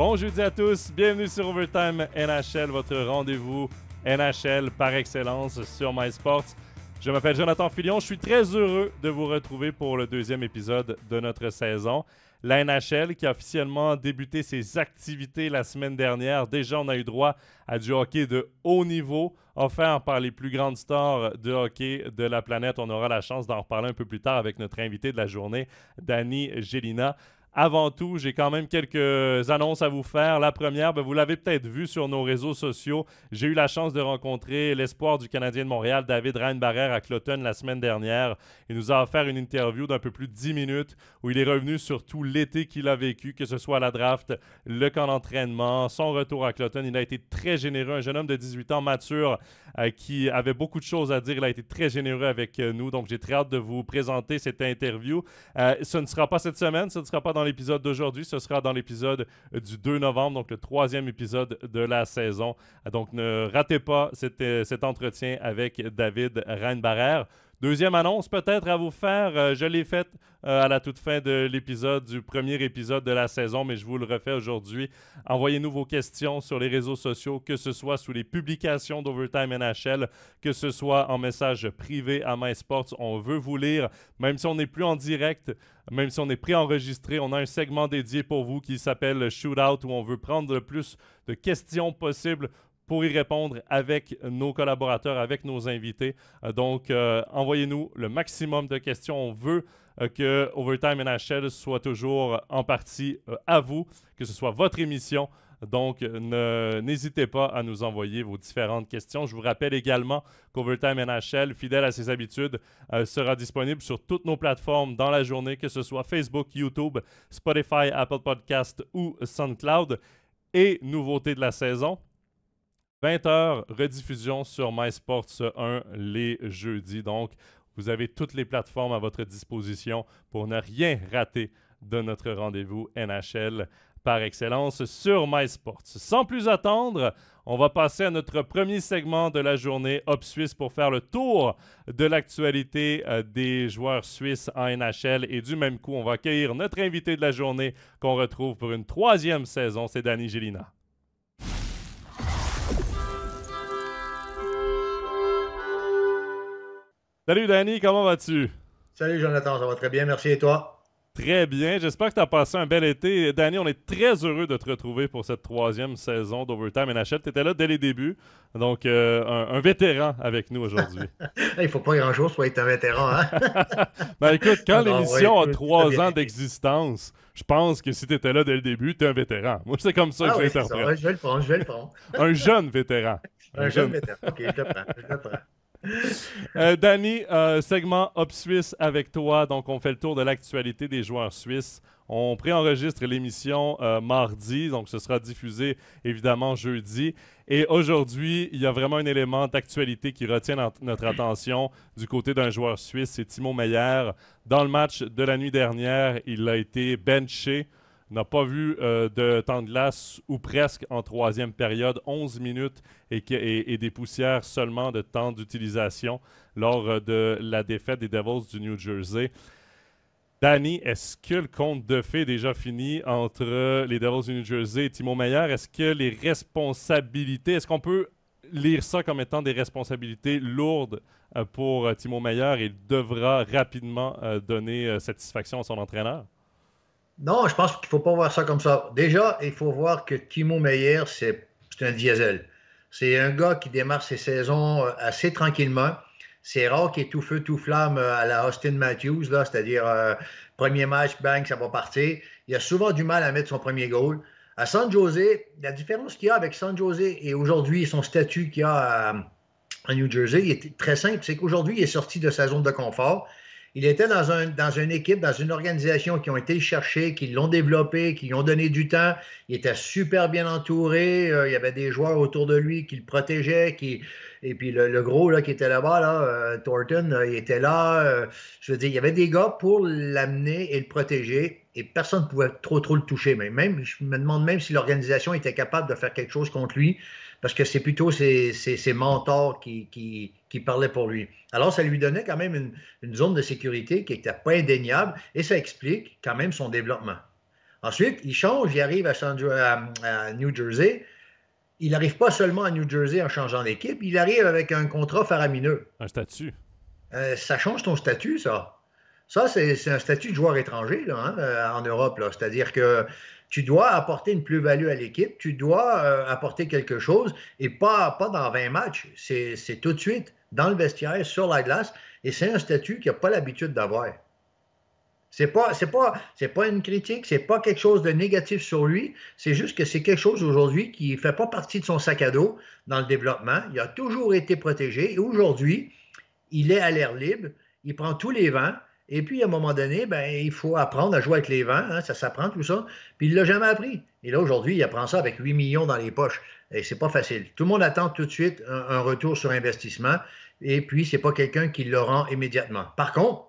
Bon jeudi à tous, bienvenue sur Overtime NHL, votre rendez-vous NHL par excellence sur MySports. Je m'appelle Jonathan Filion, je suis très heureux de vous retrouver pour le deuxième épisode de notre saison. La NHL qui a officiellement débuté ses activités la semaine dernière. Déjà, on a eu droit à du hockey de haut niveau, offert par les plus grandes stars de hockey de la planète. On aura la chance d'en reparler un peu plus tard avec notre invité de la journée, Dani Gélina. Avant tout, j'ai quand même quelques annonces à vous faire. La première, vous l'avez peut-être vu sur nos réseaux sociaux. J'ai eu la chance de rencontrer l'espoir du Canadien de Montréal, David Reinbarrer, à Cloton la semaine dernière. Il nous a offert une interview d'un peu plus de 10 minutes où il est revenu sur tout l'été qu'il a vécu, que ce soit la draft, le camp d'entraînement, son retour à Cloton. Il a été très généreux, un jeune homme de 18 ans mature qui avait beaucoup de choses à dire. Il a été très généreux avec nous. Donc, j'ai très hâte de vous présenter cette interview. Ce ne sera pas cette semaine, ce ne sera pas dans l'épisode d'aujourd'hui, ce sera dans l'épisode du 2 novembre, donc le troisième épisode de la saison. Donc, ne ratez pas cet entretien avec David Reinbarrer. Deuxième annonce peut-être à vous faire, je l'ai faite à la toute fin de l'épisode, du premier épisode de la saison, mais je vous le refais aujourd'hui. Envoyez-nous vos questions sur les réseaux sociaux, que ce soit sous les publications d'Overtime NHL, que ce soit en message privé à MySports. On veut vous lire, même si on n'est plus en direct, même si on est préenregistré. On a un segment dédié pour vous qui s'appelle Shootout, où on veut prendre le plus de questions possibles pour y répondre avec nos collaborateurs, avec nos invités. Donc, envoyez-nous le maximum de questions. On veut que Overtime NHL soit toujours en partie à vous, que ce soit votre émission. Donc, n'hésitez pas à nous envoyer vos différentes questions. Je vous rappelle également qu'Overtime NHL, fidèle à ses habitudes, sera disponible sur toutes nos plateformes dans la journée, que ce soit Facebook, YouTube, Spotify, Apple Podcast ou SoundCloud. Et nouveauté de la saison, 20h, rediffusion sur MySports 1 les jeudis. Donc, vous avez toutes les plateformes à votre disposition pour ne rien rater de notre rendez-vous NHL par excellence sur MySports. Sans plus attendre, on va passer à notre premier segment de la journée Hop Suisse pour faire le tour de l'actualité des joueurs suisses en NHL. Et du même coup, on va accueillir notre invité de la journée qu'on retrouve pour une troisième saison, c'est Dani Gélina. Salut Dani, comment vas-tu? Salut Jonathan, ça va très bien, merci et toi? Très bien, j'espère que tu as passé un bel été. Dani, on est très heureux de te retrouver pour cette troisième saison d'Overtime NHL. Tu étais là dès les débuts, donc un vétéran avec nous aujourd'hui. Il faut pas grand-chose pour être un vétéran, hein? Ben écoute, quand l'émission a écoute, 3 ans d'existence, je pense que si tu étais là dès le début, tu es un vétéran. Moi, c'est comme ça que je l'interprète. Ouais, je vais le prendre. Un jeune vétéran. Un jeune vétéran, ok, je le prends. Dani, segment Hop Suisse avec toi. Donc, on fait le tour de l'actualité des joueurs suisses. On préenregistre l'émission mardi, donc ce sera diffusé évidemment jeudi. Et aujourd'hui, il y a vraiment un élément d'actualité qui retient notre attention du côté d'un joueur suisse, c'est Timo Meier. Dans le match de la nuit dernière, il a été benché. N'a pas vu de temps de glace ou presque en troisième période, 11 minutes et des poussières seulement de temps d'utilisation lors de la défaite des Devils du New Jersey. Dani, est-ce que le conte de fées est déjà fini entre les Devils du New Jersey et Timo Meier? Est-ce que les responsabilités, est-ce qu'on peut lire ça comme étant des responsabilités lourdes pour Timo Meier et il devra rapidement donner satisfaction à son entraîneur? Non, je pense qu'il ne faut pas voir ça comme ça. Déjà, il faut voir que Timo Meier, c'est un diesel. C'est un gars qui démarre ses saisons assez tranquillement. C'est rare qu'il est tout feu, tout flamme à la Austin Matthews, là, c'est-à-dire premier match, bang, ça va partir. Il a souvent du mal à mettre son premier goal. À San Jose, la différence qu'il y a avec San Jose et aujourd'hui son statut qu'il y a à New Jersey, il est très simple. C'est qu'aujourd'hui, il est sorti de sa zone de confort. Il était dans une équipe, dans une organisation qui ont été le chercher, qui l'ont développé, qui lui ont donné du temps. Il était super bien entouré. Il y avait des joueurs autour de lui qui le protégeaient. Et puis le gros là, qui était là-bas, là, Thornton, il était là. Je veux dire, il y avait des gars pour l'amener et le protéger. Et personne ne pouvait trop le toucher. Mais même, je me demande même si l'organisation était capable de faire quelque chose contre lui. Parce que c'est plutôt ses mentors qui parlaient pour lui. Alors, ça lui donnait quand même une zone de sécurité qui n'était pas indéniable et ça explique quand même son développement. Ensuite, il change, il arrive à New Jersey. Il n'arrive pas seulement à New Jersey en changeant d'équipe, il arrive avec un contrat faramineux. Un statut. Ça change ton statut, ça. Ça, c'est un statut de joueur étranger là, hein, en Europe. C'est-à-dire que tu dois apporter une plus-value à l'équipe, tu dois apporter quelque chose, et pas dans 20 matchs. C'est tout de suite dans le vestiaire, sur la glace, et c'est un statut qu'il n'a pas l'habitude d'avoir. C'est pas une critique, c'est pas quelque chose de négatif sur lui, c'est juste que c'est quelque chose aujourd'hui qui ne fait pas partie de son sac à dos dans le développement. Il a toujours été protégé, et aujourd'hui, il est à l'air libre, il prend tous les vents, et puis à un moment donné, ben, il faut apprendre à jouer avec les vents, hein, ça s'apprend tout ça, puis il ne l'a jamais appris. Et là, aujourd'hui, il apprend ça avec 8 millions dans les poches, et c'est pas facile. Tout le monde attend tout de suite un retour sur investissement, et puis c'est pas quelqu'un qui le rend immédiatement. Par contre,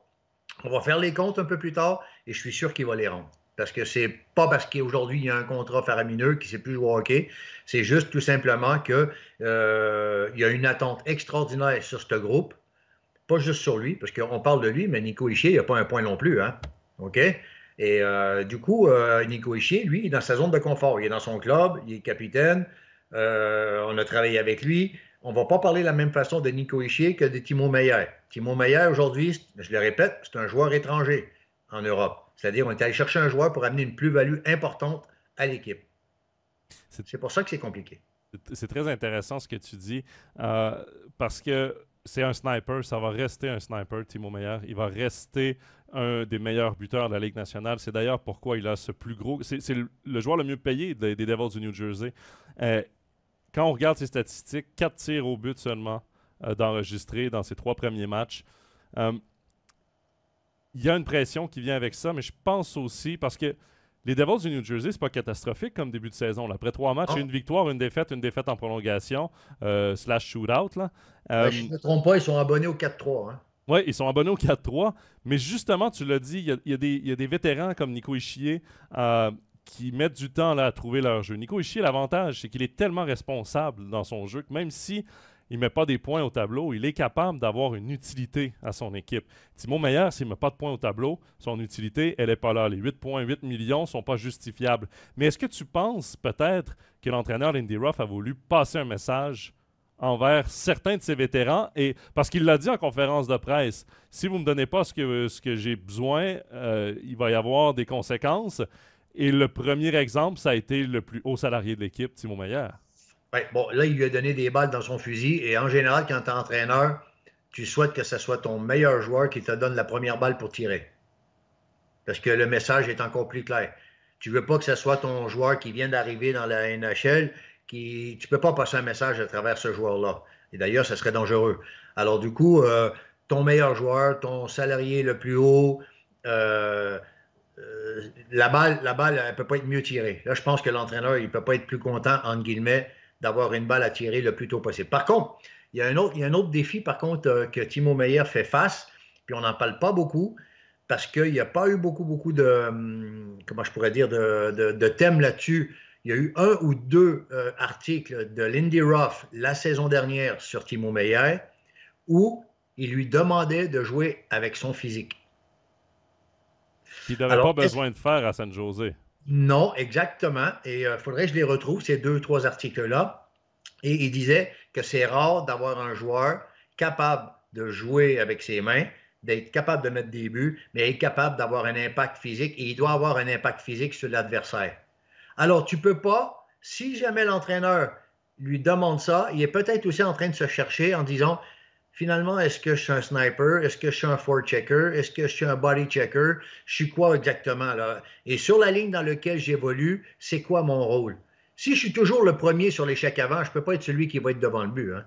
on va faire les comptes un peu plus tard, et je suis sûr qu'il va les rendre. Parce que c'est pas parce qu'aujourd'hui, il y a un contrat faramineux qu'il ne sait plus jouer au hockey. C'est juste tout simplement qu'il y a une attente extraordinaire sur ce groupe. Pas juste sur lui, parce qu'on parle de lui, mais Nico Hischier, il n'a pas un point non plus. Hein? OK? Et du coup, Nico Hischier, lui, il est dans sa zone de confort. Il est dans son club, il est capitaine. On a travaillé avec lui. On ne va pas parler de la même façon de Nico Hischier que de Timo Meier. Timo Meier, aujourd'hui, je le répète, c'est un joueur étranger en Europe. C'est-à-dire, on est allé chercher un joueur pour amener une plus-value importante à l'équipe. C'est pour ça que c'est compliqué. C'est très intéressant ce que tu dis, parce que c'est un sniper, ça va rester un sniper, Timo Meier. Il va rester un des meilleurs buteurs de la Ligue nationale. C'est d'ailleurs pourquoi il a ce plus gros... C'est le joueur le mieux payé des Devils du New Jersey. Quand on regarde ses statistiques, 4 tirs au but seulement d'enregistrer dans ses 3 premiers matchs. Il y a une pression qui vient avec ça, mais je pense aussi, parce que les Devils du New Jersey, c'est pas catastrophique comme début de saison. Là. Après 3 matchs, une victoire, une défaite en prolongation, / shootout. Là. Je ne me trompe pas, ils sont abonnés au 4-3. Hein? Oui, ils sont abonnés au 4-3. Mais justement, tu l'as dit, il y a des vétérans comme Nico Hischier qui mettent du temps là, à trouver leur jeu. Nico Hischier, l'avantage, c'est qu'il est tellement responsable dans son jeu que même si il ne met pas des points au tableau, il est capable d'avoir une utilité à son équipe. Timo Meier, s'il ne met pas de points au tableau, son utilité, elle n'est pas là. Les 8,8 millions ne sont pas justifiables. Mais est-ce que tu penses peut-être que l'entraîneur Lindy Ruff a voulu passer un message envers certains de ses vétérans, et parce qu'il l'a dit en conférence de presse, si vous ne me donnez pas ce que j'ai besoin, il va y avoir des conséquences. Et le premier exemple, ça a été le plus haut salarié de l'équipe, Timo Meier. Ouais, bon, là, il lui a donné des balles dans son fusil. Et en général, quand tu es entraîneur, tu souhaites que ce soit ton meilleur joueur qui te donne la première balle pour tirer. Parce que le message est encore plus clair. Tu ne veux pas que ce soit ton joueur qui vient d'arriver dans la NHL. Tu ne peux pas passer un message à travers ce joueur-là. Et d'ailleurs, ça serait dangereux. Alors du coup, ton meilleur joueur, ton salarié le plus haut, la balle, elle ne peut pas être mieux tirée. Là, je pense que l'entraîneur, il ne peut pas être plus content, entre guillemets, d'avoir une balle à tirer le plus tôt possible. Par contre, il y a un autre défi, par contre, que Timo Meier fait face, puis on n'en parle pas beaucoup, parce qu'il n'y a pas eu beaucoup de, comment je pourrais dire, de thèmes là-dessus. Il y a eu 1 ou 2 articles de Lindy Ruff la saison dernière sur Timo Meier, où il lui demandait de jouer avec son physique. Il n'avait pas besoin de faire à San Jose. Non, exactement. Et il faudrait que je les retrouve, ces 2-3 articles-là. Et il disait que c'est rare d'avoir un joueur capable de jouer avec ses mains, d'être capable de mettre des buts, mais être capable d'avoir un impact physique. Et il doit avoir un impact physique sur l'adversaire. Alors, tu ne peux pas, si jamais l'entraîneur lui demande ça, il est peut-être aussi en train de se chercher en disant, finalement, est-ce que je suis un sniper? Est-ce que je suis un forechecker? Est-ce que je suis un body checker? Je suis quoi exactement là? Et sur la ligne dans laquelle j'évolue, c'est quoi mon rôle? Si je suis toujours le premier sur l'échec avant, je ne peux pas être celui qui va être devant le but. Hein?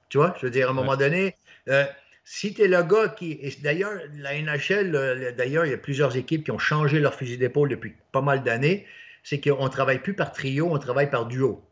Tu vois? Je veux dire, à un moment donné, si tu es le gars qui... Et d'ailleurs, la NHL, d'ailleurs, il y a plusieurs équipes qui ont changé leur fusil d'épaule depuis pas mal d'années. C'est qu'on ne travaille plus par trio, on travaille par duo.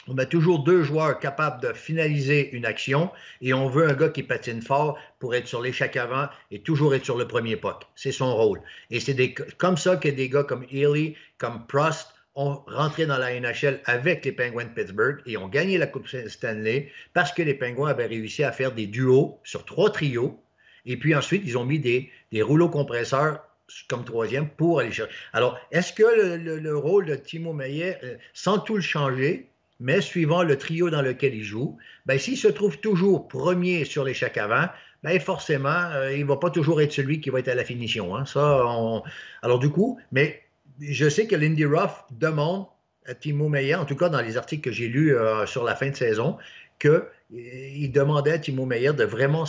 On a toujours 2 joueurs capables de finaliser une action et on veut un gars qui patine fort pour être sur l'échec avant et toujours être sur le premier puck. C'est son rôle. Et c'est comme ça que des gars comme Ealy, comme Prost ont rentré dans la NHL avec les Penguins de Pittsburgh et ont gagné la Coupe Stanley parce que les Penguins avaient réussi à faire des duos sur 3 trios. Et puis ensuite, ils ont mis des rouleaux compresseurs comme troisième pour aller chercher. Alors, est-ce que le rôle de Timo Meier, sans tout le changer, mais suivant le trio dans lequel il joue, ben, s'il se trouve toujours premier sur l'échec avant, ben, forcément, il ne va pas toujours être celui qui va être à la finition. Hein. Alors, du coup, mais je sais que Lindy Ruff demande à Timo Meier, en tout cas dans les articles que j'ai lus sur la fin de saison, qu'il demandait à Timo Meier de vraiment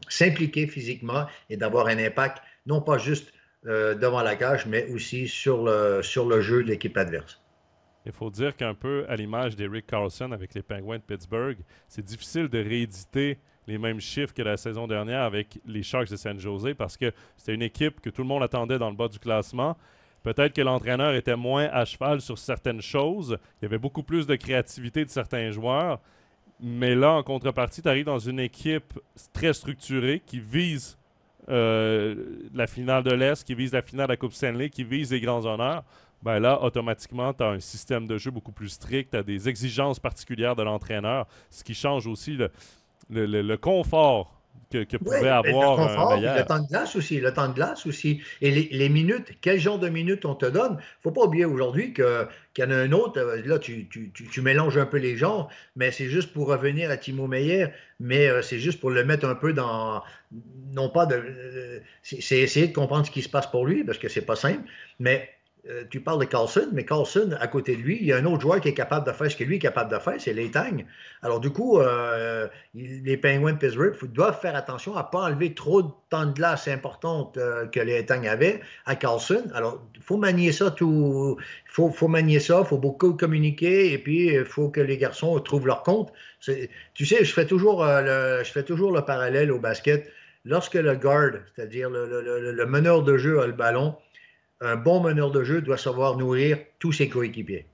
s'impliquer physiquement et d'avoir un impact, non pas juste devant la cage, mais aussi sur le jeu de l'équipe adverse. Il faut dire qu'un peu à l'image d'Eric Carlson avec les Penguins de Pittsburgh, c'est difficile de rééditer les mêmes chiffres que la saison dernière avec les Sharks de San Jose parce que c'était une équipe que tout le monde attendait dans le bas du classement. Peut-être que l'entraîneur était moins à cheval sur certaines choses. Il y avait beaucoup plus de créativité de certains joueurs. Mais là, en contrepartie, tu arrives dans une équipe très structurée qui vise la finale de l'Est, qui vise la finale de la Coupe Stanley, qui vise les grands honneurs. Ben là, automatiquement, tu as un système de jeu beaucoup plus strict, tu as des exigences particulières de l'entraîneur, ce qui change aussi le confort que pouvait avoir le confort, un Meier. le temps de glace aussi. Et les minutes, quel genre de minutes on te donne? Il ne faut pas oublier aujourd'hui qu'il y en a un autre, là tu mélanges un peu les genres, mais c'est juste pour revenir à Timo Meier, mais c'est juste pour le mettre un peu dans, non pas de, c'est essayer de comprendre ce qui se passe pour lui, parce que c'est pas simple, mais tu parles de Carlson, mais Carlson, à côté de lui, il y a un autre joueur qui est capable de faire ce que lui est capable de faire, c'est Letang. Alors, du coup, les Penguins de Pittsburgh doivent faire attention à ne pas enlever trop de temps de glace importante que Letang avait à Carlson. Alors, il faut manier ça tout. Faut manier ça, il faut beaucoup communiquer, et puis il faut que les garçons trouvent leur compte. Tu sais, je fais toujours le parallèle au basket. Lorsque le guard, c'est-à-dire le meneur de jeu a le ballon, un bon meneur de jeu doit savoir nourrir tous ses coéquipiers.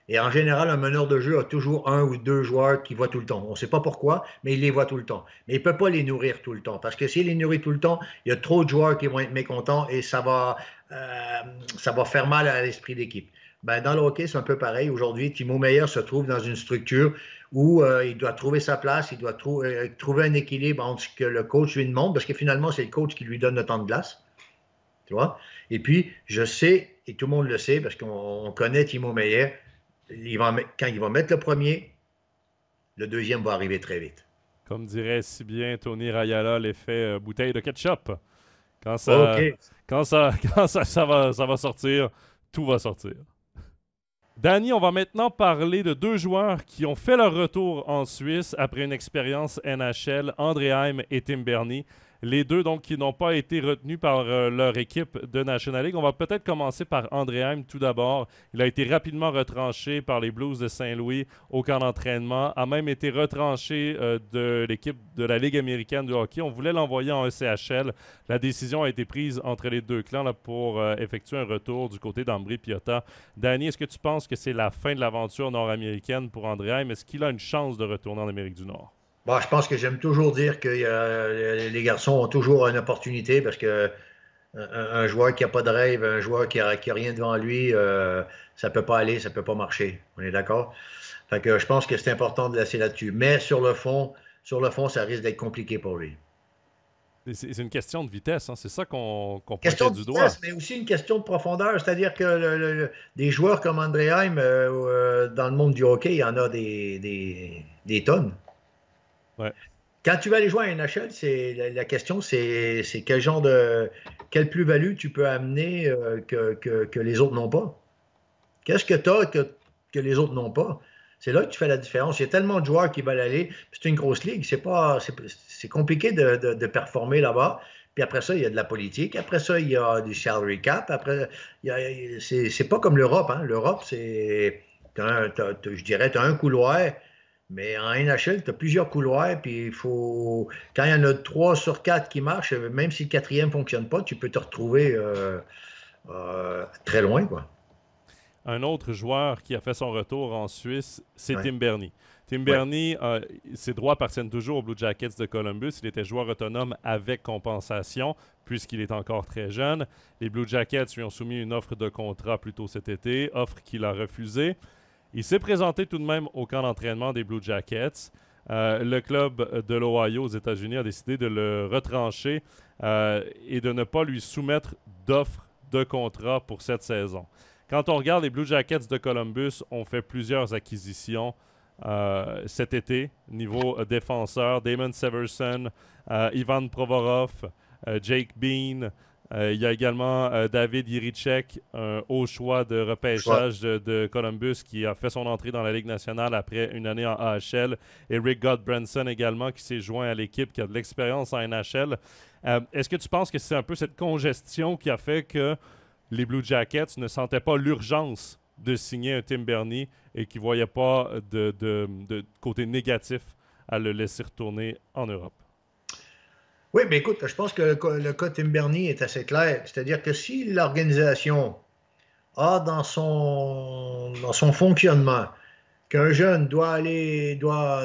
Et en général, un meneur de jeu a toujours un ou deux joueurs qui voient tout le temps. On ne sait pas pourquoi, mais il les voit tout le temps. Mais il ne peut pas les nourrir tout le temps. Parce que s'il les nourrit tout le temps, il y a trop de joueurs qui vont être mécontents et ça va faire mal à l'esprit d'équipe. Ben, dans le hockey, c'est un peu pareil. Aujourd'hui, Timo Meier se trouve dans une structure où il doit trouver sa place, il doit trouver un équilibre entre ce que le coach lui demande, parce que finalement, c'est le coach qui lui donne le temps de glace. Tu vois? Et puis, je sais, et tout le monde le sait, parce qu'on connaît Timo Meier, quand il va mettre le premier, le deuxième va arriver très vite. Comme dirait si bien Tony Rayala, l'effet bouteille de ketchup. Quand ça va sortir, tout va sortir. Danny, on va maintenant parler de deux joueurs qui ont fait leur retour en Suisse après une expérience NHL, André Heim et Tim Berni. Les deux, donc, qui n'ont pas été retenus par leur équipe de National League. On va peut-être commencer par André Heim tout d'abord. Il a été rapidement retranché par les Blues de Saint-Louis au camp d'entraînement, a même été retranché de l'équipe de la Ligue américaine de hockey. On voulait l'envoyer en ECHL. La décision a été prise entre les deux clans là, pour effectuer un retour du côté d'Ambry Piotta. Danny, est-ce que tu penses que c'est la fin de l'aventure nord-américaine pour André Heim? Est-ce qu'il a une chance de retourner en Amérique du Nord? Bon, je pense que j'aime toujours dire que les garçons ont toujours une opportunité parce que un joueur qui n'a pas de rêve, un joueur qui a rien devant lui, ça ne peut pas aller, ça ne peut pas marcher. On est d'accord? Fait que je pense que c'est important de laisser là-dessus. Mais sur le fond, ça risque d'être compliqué pour lui. C'est une question de vitesse, hein? C'est ça qu'on Question pointait de du doigt. vitesse, mais aussi une question de profondeur. C'est-à-dire que des joueurs comme André Heim, dans le monde du hockey, il y en a des tonnes. Ouais. Quand tu vas aller jouer à NHL, la question, c'est quelle plus-value tu peux amener que les autres n'ont pas. Qu'est-ce que tu as que les autres n'ont pas? C'est là que tu fais la différence. Il y a tellement de joueurs qui veulent aller. C'est une grosse ligue. C'est compliqué de performer là-bas. Puis après ça, il y a de la politique. Après ça, il y a du salary cap. Après, c'est pas comme l'Europe. Hein. L'Europe, je dirais, tu as un couloir. Mais en NHL, tu as plusieurs couloirs, puis quand il y en a 3 sur 4 qui marchent, même si le quatrième ne fonctionne pas, tu peux te retrouver très loin, quoi. Un autre joueur qui a fait son retour en Suisse, c'est Ouais. Tim Berni. Tim Berni, ses droits appartiennent toujours aux Blue Jackets de Columbus. Il était joueur autonome avec compensation, puisqu'il est encore très jeune. Les Blue Jackets lui ont soumis une offre de contrat plus tôt cet été, offre qu'il a refusée. Il s'est présenté tout de même au camp d'entraînement des Blue Jackets. Le club de l'Ohio aux États-Unis a décidé de le retrancher et de ne pas lui soumettre d'offres de contrat pour cette saison. Quand on regarde les Blue Jackets de Columbus, on fait plusieurs acquisitions cet été, niveau défenseur. Damon Severson, Ivan Provorov, Jake Bean. Il y a également David Jiricek, un haut choix de repêchage de Columbus qui a fait son entrée dans la Ligue nationale après une année en AHL. Et Rick Godbranson également qui s'est joint à l'équipe, qui a de l'expérience en NHL. Est-ce que tu penses que c'est un peu cette congestion qui a fait que les Blue Jackets ne sentaient pas l'urgence de signer un Tim Berni et qui ne voyaient pas de côté négatif à le laisser retourner en Europe? Oui, mais écoute, je pense que le cas Tim Berni est assez clair. C'est-à-dire que si l'organisation a dans son fonctionnement qu'un jeune doit,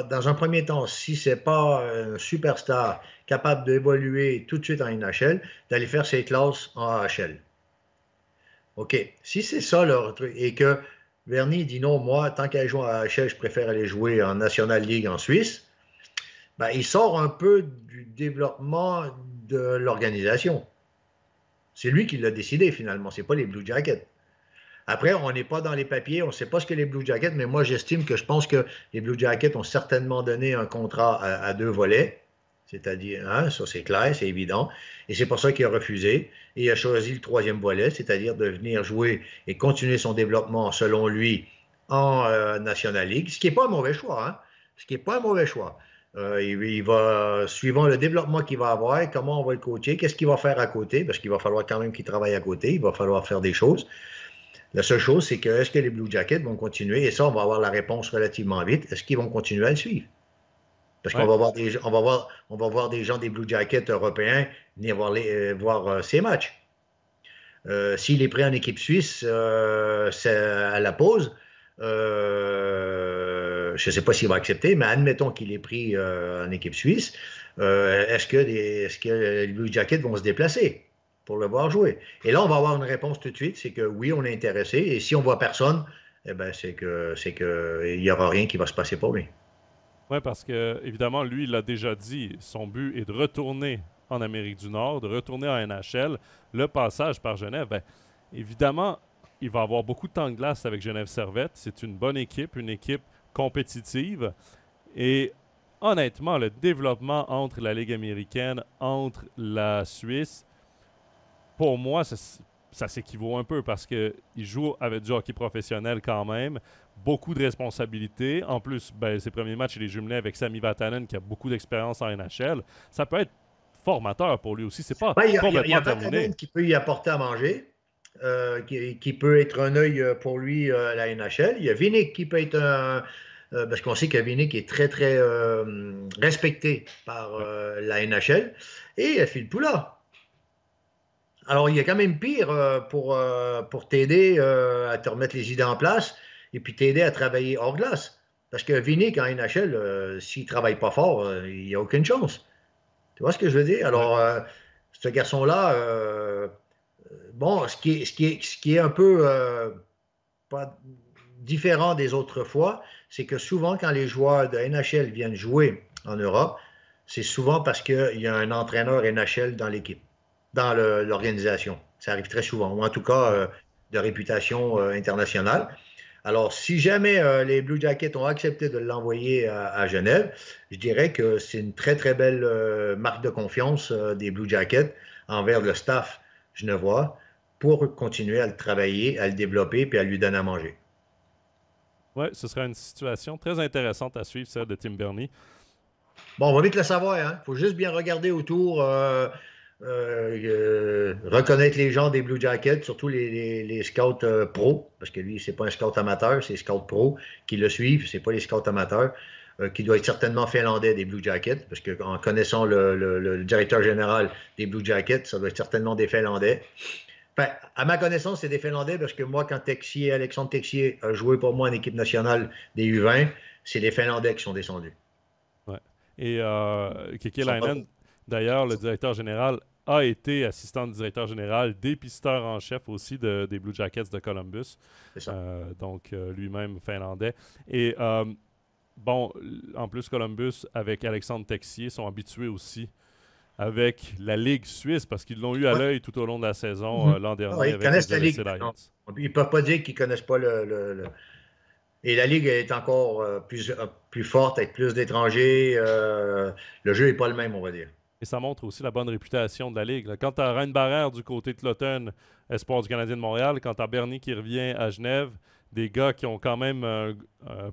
dans un premier temps, si ce n'est pas un superstar capable d'évoluer tout de suite en NHL, d'aller faire ses classes en AHL. OK. Si c'est ça, leur truc, et que Berni dit non, moi, tant qu'à jouer en AHL, je préfère aller jouer en National League en Suisse, ben, il sort un peu du développement de l'organisation. C'est lui qui l'a décidé finalement, ce n'est pas les Blue Jackets. Après, on n'est pas dans les papiers, on ne sait pas ce que les Blue Jackets, mais moi j'estime que je pense que les Blue Jackets ont certainement donné un contrat à 2 volets, c'est-à-dire, hein, ça c'est clair, c'est évident, et c'est pour ça qu'il a refusé, et il a choisi le 3e volet, c'est-à-dire de venir jouer et continuer son développement, selon lui, en National League, ce qui n'est pas un mauvais choix, hein, ce qui n'est pas un mauvais choix. Il va, suivant le développement qu'il va avoir, comment on va le coacher, qu'est-ce qu'il va faire à côté, parce qu'il va falloir quand même qu'il travaille à côté, il va falloir faire des choses. La seule chose, c'est que est-ce que les Blue Jackets vont continuer, et ça, on va avoir la réponse relativement vite, est-ce qu'ils vont continuer à le suivre? Parce qu'on va voir des gens des Blue Jackets européens venir voir ces matchs. S'il est pris en équipe suisse, c'est à la pause. Je ne sais pas s'il va accepter, mais admettons qu'il est pris en équipe suisse. Est-ce que les Blue Jackets vont se déplacer pour le voir jouer? Et là, on va avoir une réponse tout de suite, c'est que oui, on est intéressé. Et si on ne voit personne, eh ben, c'est qu'il n'y aura rien qui va se passer pour lui. Oui, parce que, évidemment, lui, il l'a déjà dit, son but est de retourner en Amérique du Nord, de retourner en NHL. Le passage par Genève, ben, évidemment, il va avoir beaucoup de temps de glace avec Genève Servette. C'est une bonne équipe, une équipe compétitive. Et honnêtement, le développement entre la Ligue américaine, entre la Suisse, pour moi, ça s'équivaut un peu parce qu'il joue avec du hockey professionnel quand même. Beaucoup de responsabilités. En plus, ben, ses premiers matchs, il est jumelé avec Sami Vatanen qui a beaucoup d'expérience en NHL. Ça peut être formateur pour lui aussi. C'est pas complètement il y a terminé. Vatanen qui peut y apporter à manger. Qui peut être un œil pour lui à la NHL. Il y a Vinik qui peut être un... parce qu'on sait que Vinik est très, très respecté par la NHL. Et il y a Phil Poula. Alors, il y a quand même pire pour t'aider à te remettre les idées en place et puis t'aider à travailler hors glace. Parce que Vinik en NHL, s'il ne travaille pas fort, il n'y a aucune chance. Tu vois ce que je veux dire? Alors, ce garçon-là... bon, ce qui est un peu pas différent des autres fois, c'est que souvent, quand les joueurs de NHL viennent jouer en Europe, c'est souvent parce qu'il y a un entraîneur NHL dans l'équipe, dans l'organisation. Ça arrive très souvent, ou en tout cas de réputation internationale. Alors, si jamais les Blue Jackets ont accepté de l'envoyer à Genève, je dirais que c'est une très, très belle marque de confiance des Blue Jackets envers le staff genevois pour continuer à le travailler, à le développer puis à lui donner à manger. Oui, ce sera une situation très intéressante à suivre, celle de Tim Berni. Bon, on va vite le savoir. Il faut juste bien regarder autour, reconnaître les gens des Blue Jackets, surtout les scouts pro, parce que lui, c'est pas un scout amateur, c'est scouts pro qui le suivent, c'est pas les scouts amateurs, qui doit être certainement finlandais des Blue Jackets, parce qu'en connaissant le directeur général des Blue Jackets, ça doit être certainement des Finlandais. Enfin, à ma connaissance, c'est des Finlandais parce que moi, quand Alexandre Texier a joué pour moi en équipe nationale des U20, c'est les Finlandais qui sont descendus. Ouais. Et Kekalainen, d'ailleurs, le directeur général, a été assistant du directeur général, dépisteur en chef aussi des Blue Jackets de Columbus. C'est ça. Donc, lui-même finlandais. Et bon, en plus, Columbus, avec Alexandre Texier, sont habitués aussi avec la Ligue suisse parce qu'ils l'ont eu à Ouais. l'œil tout au long de la saison l'an Ah, dernier ils avec les connaissent la LSC Ligue Lions. maintenant. Ils ne peuvent pas dire qu'ils ne connaissent pas Et la Ligue est encore plus forte, avec plus d'étrangers. Le jeu n'est pas le même, on va dire. Et ça montre aussi la bonne réputation de la Ligue. Là. Quand tu as Reine Barrère du côté de Cloton, espoir du Canadien de Montréal, quand tu as Bernie qui revient à Genève, des gars qui ont quand même un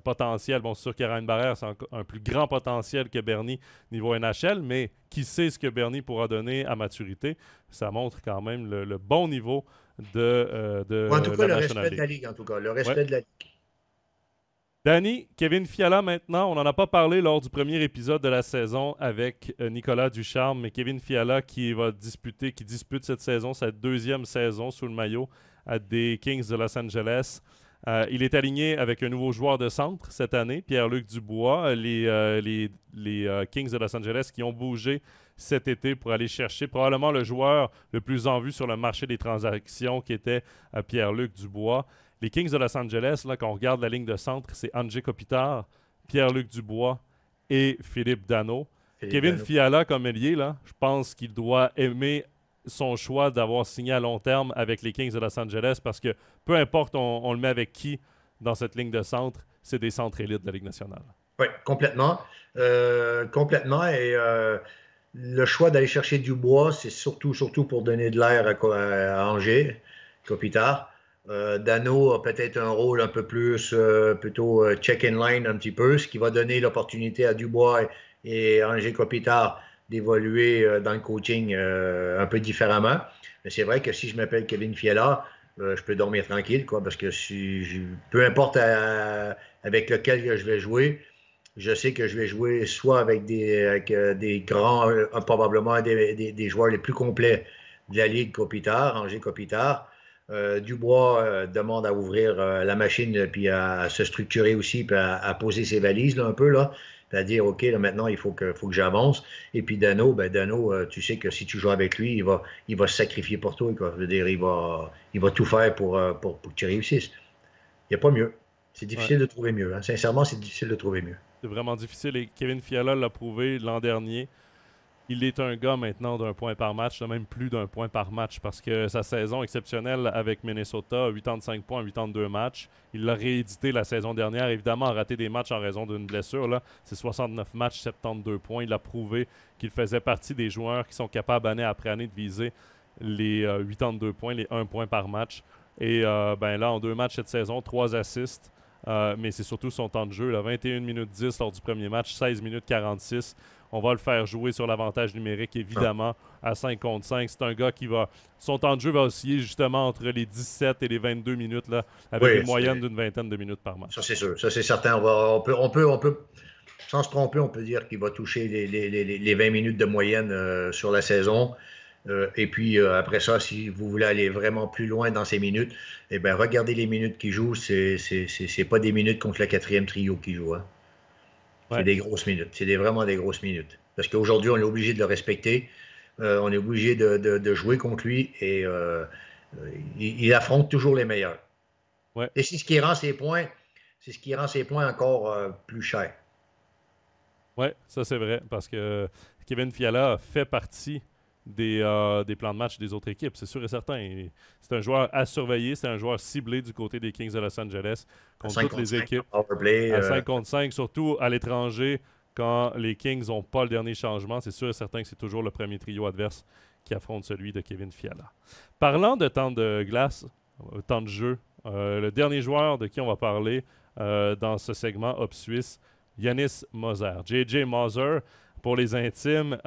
potentiel. Bon, c'est sûr que Reine Barrère, c'est un plus grand potentiel que Bernie niveau NHL, mais qui sait ce que Bernie pourra donner à maturité. Ça montre quand même le bon niveau En tout de cas, la le National respect de la League. Ligue, en tout cas. Le Ouais. respect de la Ligue. Danny, Kevin Fiala maintenant, on n'en a pas parlé lors du premier épisode de la saison avec Nicolas Ducharme, mais Kevin Fiala qui dispute cette saison, sa deuxième saison sous le maillot des Kings de Los Angeles. Il est aligné avec un nouveau joueur de centre cette année, Pierre-Luc Dubois. Les Kings de Los Angeles qui ont bougé cet été pour aller chercher probablement le joueur le plus en vue sur le marché des transactions qui était Pierre-Luc Dubois. Les Kings de Los Angeles, là, quand on regarde la ligne de centre, c'est André Kopitar, Pierre-Luc Dubois et Philippe Danault. Kevin Fiala, comme ailier, là, je pense qu'il doit aimer son choix d'avoir signé à long terme avec les Kings de Los Angeles parce que peu importe on le met avec qui dans cette ligne de centre, c'est des centres élites de la Ligue nationale. Oui, complètement. Complètement. Et le choix d'aller chercher Dubois, c'est surtout pour donner de l'air à Angers, Kopitar. Danault a peut-être un rôle un peu plus plutôt check-in line un petit peu, ce qui va donner l'opportunité à Dubois et Angers Kopitar d'évoluer dans le coaching un peu différemment. Mais c'est vrai que si je m'appelle Kevin Fiala, je peux dormir tranquille, quoi, parce que peu importe avec lequel je vais jouer, je sais que je vais jouer soit avec des grands, probablement des joueurs les plus complets de la Ligue Kopitar, Angers Kopitar. Dubois demande à ouvrir la machine puis à se structurer aussi puis à poser ses valises là, un peu là, puis à dire OK là, maintenant il faut que j'avance. Et puis Danault, tu sais que si tu joues avec lui, il va se sacrifier pour toi, quoi. Je veux dire, il va tout faire pour que tu réussisses. Il n'y a pas mieux. C'est difficile de trouver mieux. Hein. Sincèrement, c'est difficile de trouver mieux. C'est vraiment difficile et Kevin Fiala l'a prouvé l'an dernier. Il est un gars maintenant d'un point par match, même plus d'un point par match, parce que sa saison exceptionnelle avec Minnesota, 85 points en 82 matchs. Il l'a réédité la saison dernière, évidemment, a raté des matchs en raison d'une blessure. Là. C'est 69 matchs, 72 points. Il a prouvé qu'il faisait partie des joueurs qui sont capables année après année de viser les 82 points, les 1 point par match. Et là, en 2 matchs cette saison, 3 assists. Mais c'est surtout son temps de jeu. Là, 21 minutes 10 lors du premier match, 16 minutes 46. On va le faire jouer sur l'avantage numérique, évidemment, à 5 contre 5. C'est un gars qui va... Son temps de jeu va osciller justement entre les 17 et les 22 minutes, là, avec une moyenne d'une vingtaine de minutes par match. Ça, c'est sûr. Ça, c'est certain. On peut, sans se tromper, on peut dire qu'il va toucher les 20 minutes de moyenne sur la saison. Et puis, après ça, si vous voulez aller vraiment plus loin dans ces minutes, eh bien, regardez les minutes qu'il joue. C'est pas des minutes contre le quatrième trio qu'il joue. Hein. Ouais. C'est des grosses minutes. C'est vraiment des grosses minutes. Parce qu'aujourd'hui, on est obligé de le respecter. On est obligé de jouer contre lui. Et il affronte toujours les meilleurs. Ouais. Et c'est ce qui rend ses points, encore plus chers. Oui, ça c'est vrai. Parce que Kevin Fiala fait partie des plans de match des autres équipes, c'est sûr et certain. C'est un joueur à surveiller, c'est un joueur ciblé du côté des Kings de Los Angeles contre toutes les équipes. À 5 contre 5, surtout à l'étranger, quand les Kings n'ont pas le dernier changement, c'est sûr et certain que c'est toujours le premier trio adverse qui affronte celui de Kevin Fiala. Parlant de temps de glace, temps de jeu, le dernier joueur de qui on va parler dans ce segment Hop Suisse, Yannis Moser. J.J. Moser, pour les intimes.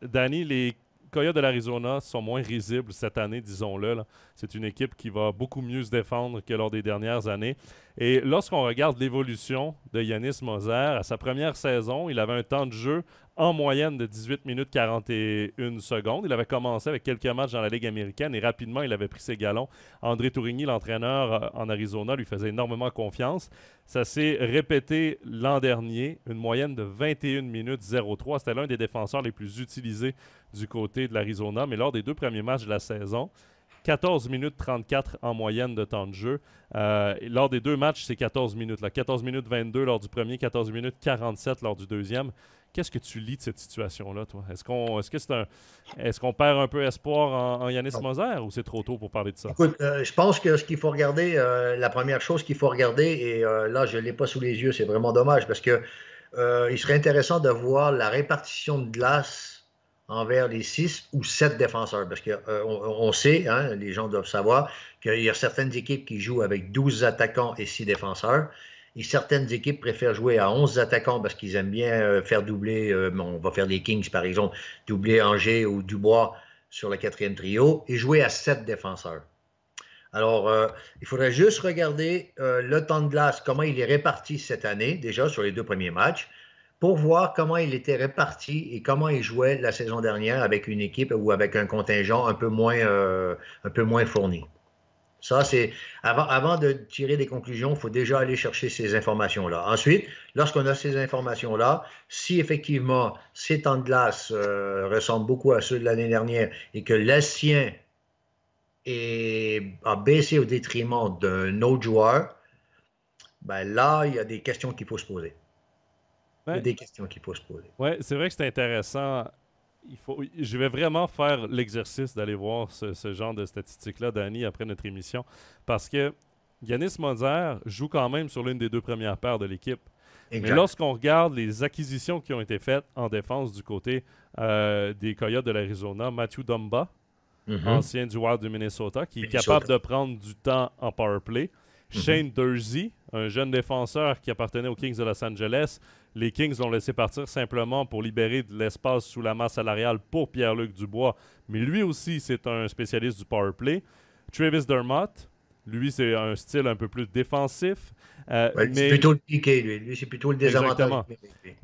Danny, les Coyotes de l'Arizona sont moins risibles cette année, disons-le. Là. C'est une équipe qui va beaucoup mieux se défendre que lors des dernières années. Et lorsqu'on regarde l'évolution de Yannis Moser, à sa première saison, il avait un temps de jeu en moyenne de 18 minutes 41 secondes. Il avait commencé avec quelques matchs dans la Ligue américaine et rapidement, il avait pris ses galons. André Tourigny, l'entraîneur en Arizona, lui faisait énormément confiance. Ça s'est répété l'an dernier, une moyenne de 21 minutes 03. C'était l'un des défenseurs les plus utilisés du côté de l'Arizona. Mais lors des 2 premiers matchs de la saison, 14 minutes 34 en moyenne de temps de jeu. Lors des 2 matchs, c'est 14 minutes. Là. 14 minutes 22 lors du premier, 14 minutes 47 lors du deuxième. Qu'est-ce que tu lis de cette situation-là, toi? Est-ce qu'on perd un peu espoir en Yannis Moser ou c'est trop tôt pour parler de ça? Écoute, je pense que ce qu'il faut regarder, la première chose qu'il faut regarder, et là, je ne l'ai pas sous les yeux, c'est vraiment dommage, parce que il serait intéressant de voir la répartition de glace envers les 6 ou 7 défenseurs, parce qu'on on sait, hein, les gens doivent savoir, qu'il y a certaines équipes qui jouent avec 12 attaquants et 6 défenseurs, et certaines équipes préfèrent jouer à 11 attaquants parce qu'ils aiment bien faire doubler, on va faire les Kings par exemple, doubler Angers ou Dubois sur le 4e trio, et jouer à 7 défenseurs. Alors, il faudrait juste regarder le temps de glace, comment il est réparti cette année, déjà sur les 2 premiers matchs, pour voir comment il était réparti et comment il jouait la saison dernière avec une équipe ou avec un contingent un peu moins fourni. Ça, c'est avant de tirer des conclusions, il faut déjà aller chercher ces informations-là. Ensuite, lorsqu'on a ces informations-là, si effectivement ces temps de glace ressemblent beaucoup à ceux de l'année dernière et que le sien a baissé au détriment d'un autre joueur, ben là, il y a des questions qu'il faut se poser. Il y a des questions qu'il faut se poser. Oui, c'est vrai que c'est intéressant. Je vais vraiment faire l'exercice d'aller voir ce genre de statistiques-là, Danny, après notre émission. Parce que Yannis Moser joue quand même sur l'une des 2 premières paires de l'équipe. Exact. Mais lorsqu'on regarde les acquisitions qui ont été faites en défense du côté des Coyotes de l'Arizona, Matthew Dumba, ancien du Wild du Minnesota, qui est capable de prendre du temps en power play. Shane Dursey, un jeune défenseur qui appartenait aux Kings de Los Angeles. Les Kings l'ont laissé partir simplement pour libérer de l'espace sous la masse salariale pour Pierre-Luc Dubois. Mais lui aussi, c'est un spécialiste du power play. Travis Dermott, lui, c'est un style un peu plus défensif. C'est plutôt le piqué, lui. Lui, c'est plutôt le désavantage. Exactement.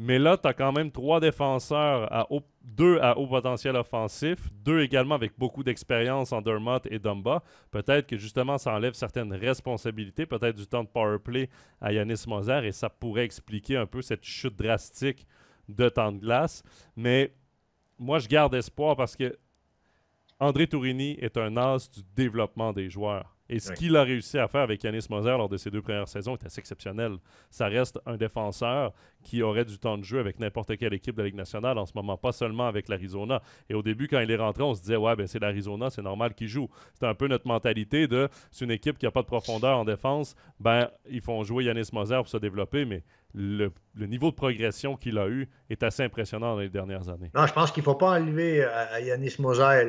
Mais là, tu as quand même 3 défenseurs, 2 à haut potentiel offensif, 2 également avec beaucoup d'expérience en Dermott et Dumba. Peut-être que justement, ça enlève certaines responsabilités, peut-être du temps de power play à Yannis Moser, et ça pourrait expliquer un peu cette chute drastique de temps de glace. Mais moi, je garde espoir parce que André Tourigny est un as du développement des joueurs. Et ce qu'il a réussi à faire avec Yannis Moser lors de ses 2 premières saisons est assez exceptionnel. Ça reste un défenseur qui aurait du temps de jeu avec n'importe quelle équipe de la Ligue nationale en ce moment, pas seulement avec l'Arizona. Et au début, quand il est rentré, on se disait « Ouais, ben c'est l'Arizona, c'est normal qu'il joue. » C'était un peu notre mentalité de « C'est une équipe qui n'a pas de profondeur en défense, ben ils font jouer Yannis Moser pour se développer, mais le niveau de progression qu'il a eu est assez impressionnant dans les dernières années. » Non, je pense qu'il ne faut pas enlever à Yannis Moser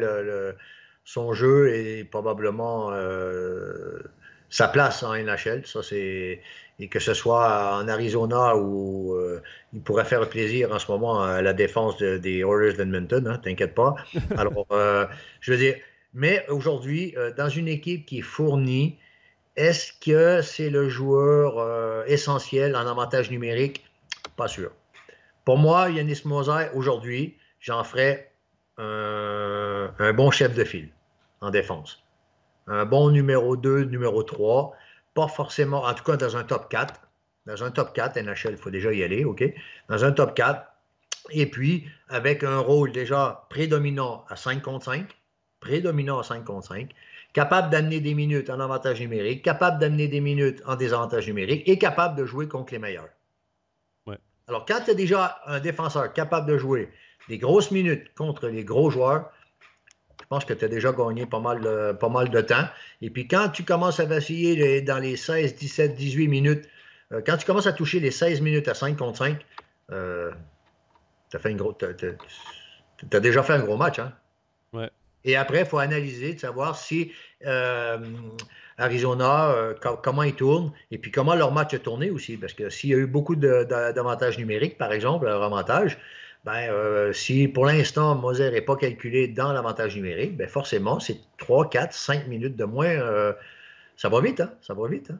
son jeu et probablement sa place en NHL. Ça, et que ce soit en Arizona où il pourrait faire plaisir en ce moment à la défense des Oilers d'Edmonton, hein, t'inquiète pas. Alors, je veux dire, mais aujourd'hui, dans une équipe qui est fournie, est-ce que c'est le joueur essentiel en avantage numérique? Pas sûr. Pour moi, Yannis Moser, aujourd'hui, j'en ferais un bon chef de file en défense. Un bon numéro 2, numéro 3, pas forcément, en tout cas dans un top 4. Dans un top 4, NHL, il faut déjà y aller, OK? Dans un top 4, et puis avec un rôle déjà prédominant à 5 contre 5, capable d'amener des minutes en avantage numérique, capable d'amener des minutes en désavantage numérique et capable de jouer contre les meilleurs. Ouais. Alors, quand tu as déjà un défenseur capable de jouer des grosses minutes contre les gros joueurs, je pense que tu as déjà gagné pas mal de temps. Et puis, quand tu commences à vaciller dans les 16, 17, 18 minutes, quand tu commences à toucher les 16 minutes à 5 contre 5, tu as déjà fait un gros match. Hein? Ouais. Et après, il faut analyser, de savoir si Arizona, comment ils tournent, et puis comment leur match a tourné aussi. Parce que s'il y a eu beaucoup d'avantages numériques, par exemple, leur avantage, si pour l'instant Moser n'est pas calculé dans l'avantage numérique, ben forcément, c'est 3, 4, 5 minutes de moins. Ça va vite, hein? Ça va vite. Hein?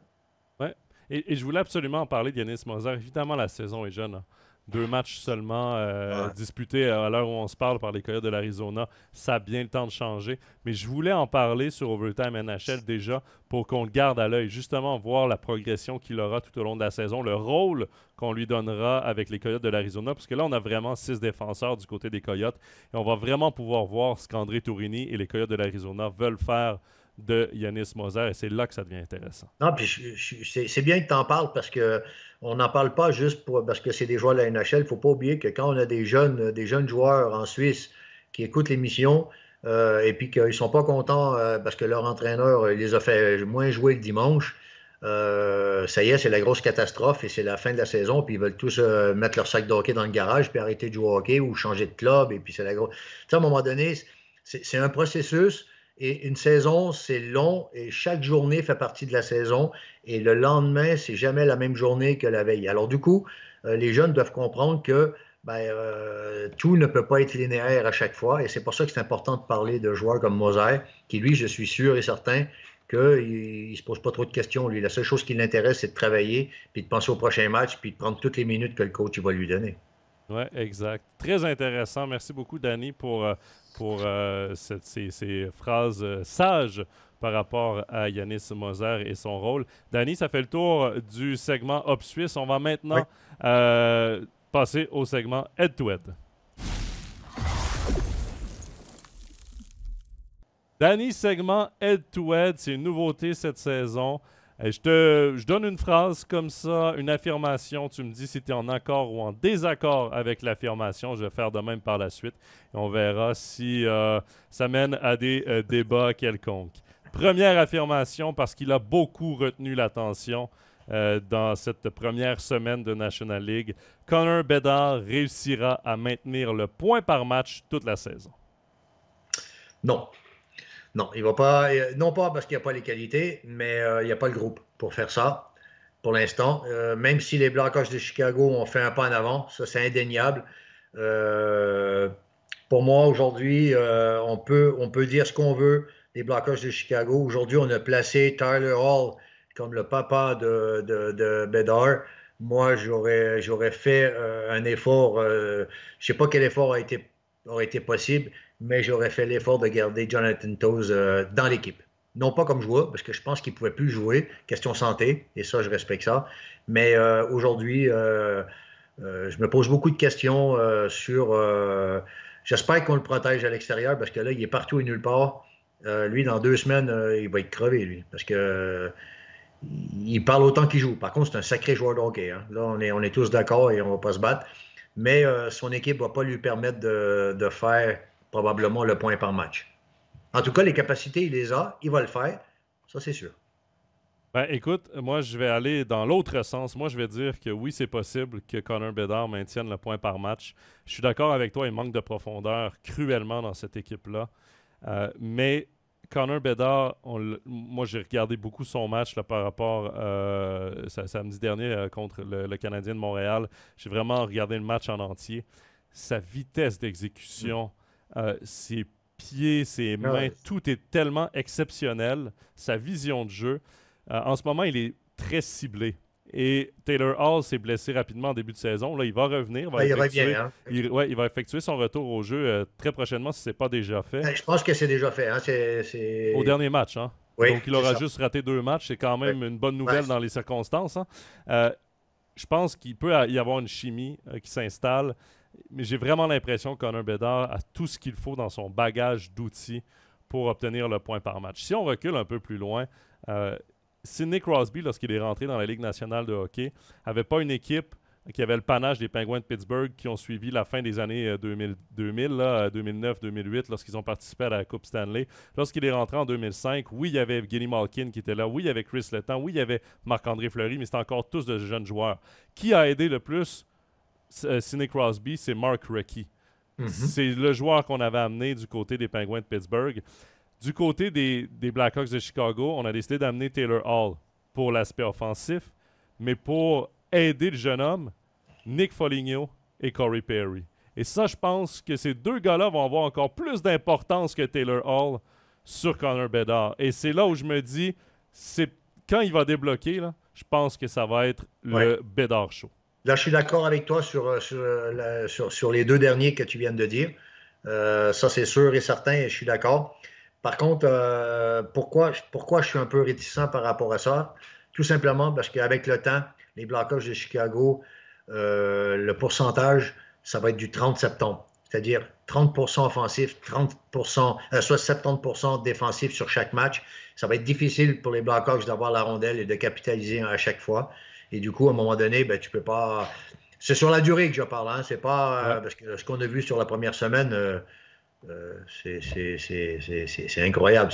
Ouais. Et je voulais absolument en parler de Yannis Moser. Évidemment, la saison est jeune. Hein. 2 matchs seulement Ouais. disputés à l'heure où on se parle par les Coyotes de l'Arizona. Ça a bien le temps de changer. Mais je voulais en parler sur Overtime NHL déjà pour qu'on le garde à l'œil. Justement, voir la progression qu'il aura tout au long de la saison, le rôle qu'on lui donnera avec les Coyotes de l'Arizona. Parce que là, on a vraiment 6 défenseurs du côté des Coyotes. Et on va vraiment pouvoir voir ce qu'André Tourigny et les Coyotes de l'Arizona veulent faire de Yanis Moser. Et c'est là que ça devient intéressant. Non, puis c'est bien que tu en parles parce que on n'en parle pas juste parce que c'est des joueurs de la NHL. Il ne faut pas oublier que quand on a des jeunes joueurs en Suisse qui écoutent l'émission et puis qu'ils ne sont pas contents parce que leur entraîneur les a fait moins jouer le dimanche, ça y est, c'est la grosse catastrophe et c'est la fin de la saison. Puis ils veulent tous mettre leur sac de hockey dans le garage puis arrêter de jouer au hockey ou changer de club. Et puis c'est la grosse. Tu sais, à un moment donné, c'est un processus. Et une saison, c'est long et chaque journée fait partie de la saison. Et le lendemain, c'est jamais la même journée que la veille. Alors du coup, les jeunes doivent comprendre que tout ne peut pas être linéaire à chaque fois. Et c'est pour ça que c'est important de parler de joueurs comme Moser, qui lui, je suis sûr et certain qu'il ne se pose pas trop de questions. Lui, la seule chose qui l'intéresse, c'est de travailler, puis de penser au prochain match, puis de prendre toutes les minutes que le coach il va lui donner. Oui, exact. Très intéressant. Merci beaucoup, Danny, pour ces phrases sages par rapport à Yanis Moser et son rôle. Danny, ça fait le tour du segment Hop Suisse. On va Oui. maintenant passer au segment Head-to-Head. Danny, segment Head-to-Head, c'est une nouveauté cette saison. Je donne une phrase comme ça, une affirmation. Tu me dis si tu es en accord ou en désaccord avec l'affirmation. Je vais faire de même par la suite. Et on verra si ça mène à des débats quelconques. Première affirmation, parce qu'il a beaucoup retenu l'attention dans cette première semaine de National League. Connor Bedard réussira à maintenir le point par match toute la saison. Non. Non, il va pas. Non pas parce qu'il n'y a pas les qualités, mais il n'y a pas le groupe pour faire ça pour l'instant. Même si les Blackhawks de Chicago ont fait un pas en avant, ça c'est indéniable. Euh, pour moi, aujourd'hui, on peut dire ce qu'on veut des Blackhawks de Chicago. Aujourd'hui, on a placé Tyler Hall comme le papa de Bedard. Moi, j'aurais fait un effort. Je ne sais pas quel effort aurait été possible, mais j'aurais fait l'effort de garder Jonathan Toews dans l'équipe. Non pas comme joueur, parce que je pense qu'il ne pouvait plus jouer, question santé, et ça, je respecte ça. Mais aujourd'hui, je me pose beaucoup de questions sur. J'espère qu'on le protège à l'extérieur, parce que là, il est partout et nulle part. Lui, dans 2 semaines, il va être crevé, lui, parce que il parle autant qu'il joue. Par contre, c'est un sacré joueur de hockey. Hein. Là, on est tous d'accord et on ne va pas se battre. Mais son équipe ne va pas lui permettre de faire probablement le point par match. En tout cas, les capacités, il les a. Il va le faire. Ça, c'est sûr. Ben, écoute, moi, je vais aller dans l'autre sens. Moi, je vais dire que oui, c'est possible que Connor Bedard maintienne le point par match. Je suis d'accord avec toi, il manque de profondeur cruellement dans cette équipe-là. Mais Connor Bedard, moi, j'ai regardé beaucoup son match là, par rapport samedi dernier contre le Canadien de Montréal. J'ai vraiment regardé le match en entier. Sa vitesse d'exécution, ses pieds, ses mains, Ouais. tout est tellement exceptionnel. Sa vision de jeu. En ce moment, il est très ciblé. Et Taylor Hall s'est blessé rapidement en début de saison. Là, il va revenir. Il revient. Hein? Il va effectuer son retour au jeu très prochainement si ce n'est pas déjà fait. Je pense que c'est déjà fait. Hein? Au dernier match. Hein? Oui, Donc, il aura juste raté 2 matchs. C'est quand même une bonne nouvelle dans les circonstances. Hein? Je pense qu'il peut y avoir une chimie qui s'installe. Mais j'ai vraiment l'impression que Connor Bedard a tout ce qu'il faut dans son bagage d'outils pour obtenir le point par match. Si on recule un peu plus loin, Sidney Crosby, lorsqu'il est rentré dans la Ligue nationale de hockey, n'avait pas une équipe qui avait le panache des Penguins de Pittsburgh qui ont suivi la fin des années 2000 2009-2008, lorsqu'ils ont participé à la Coupe Stanley. Lorsqu'il est rentré en 2005, oui, il y avait Evgeny Malkin qui était là, oui, il y avait Chris Letang, oui, il y avait Marc-André Fleury, mais c'était encore tous de jeunes joueurs. Qui a aidé le plus Sidney Crosby? C'est Mark Recchi. C'est le joueur qu'on avait amené du côté des Penguins de Pittsburgh. Du côté des Blackhawks de Chicago, on a décidé d'amener Taylor Hall pour l'aspect offensif, mais pour aider le jeune homme, Nick Foligno et Corey Perry. Et ça, je pense que ces deux gars-là vont avoir encore plus d'importance que Taylor Hall sur Connor Bedard. Et c'est là où je me dis, quand il va débloquer, là, je pense que ça va être le Bedard show. Là, je suis d'accord avec toi sur les deux derniers que tu viens de dire. Ça, c'est sûr et certain, et je suis d'accord. Par contre, pourquoi je suis un peu réticent par rapport à ça? Tout simplement parce qu'avec le temps, les Blackhawks de Chicago, le pourcentage, ça va être du 30 septembre. C'est-à-dire 30% offensif, 30%, soit 70% défensif sur chaque match. Ça va être difficile pour les Blackhawks d'avoir la rondelle et de capitaliser à chaque fois. Et du coup, à un moment donné, ben, tu peux pas. C'est sur la durée que je parle, hein. C'est pas Ouais. parce que ce qu'on a vu sur la première semaine, c'est incroyable.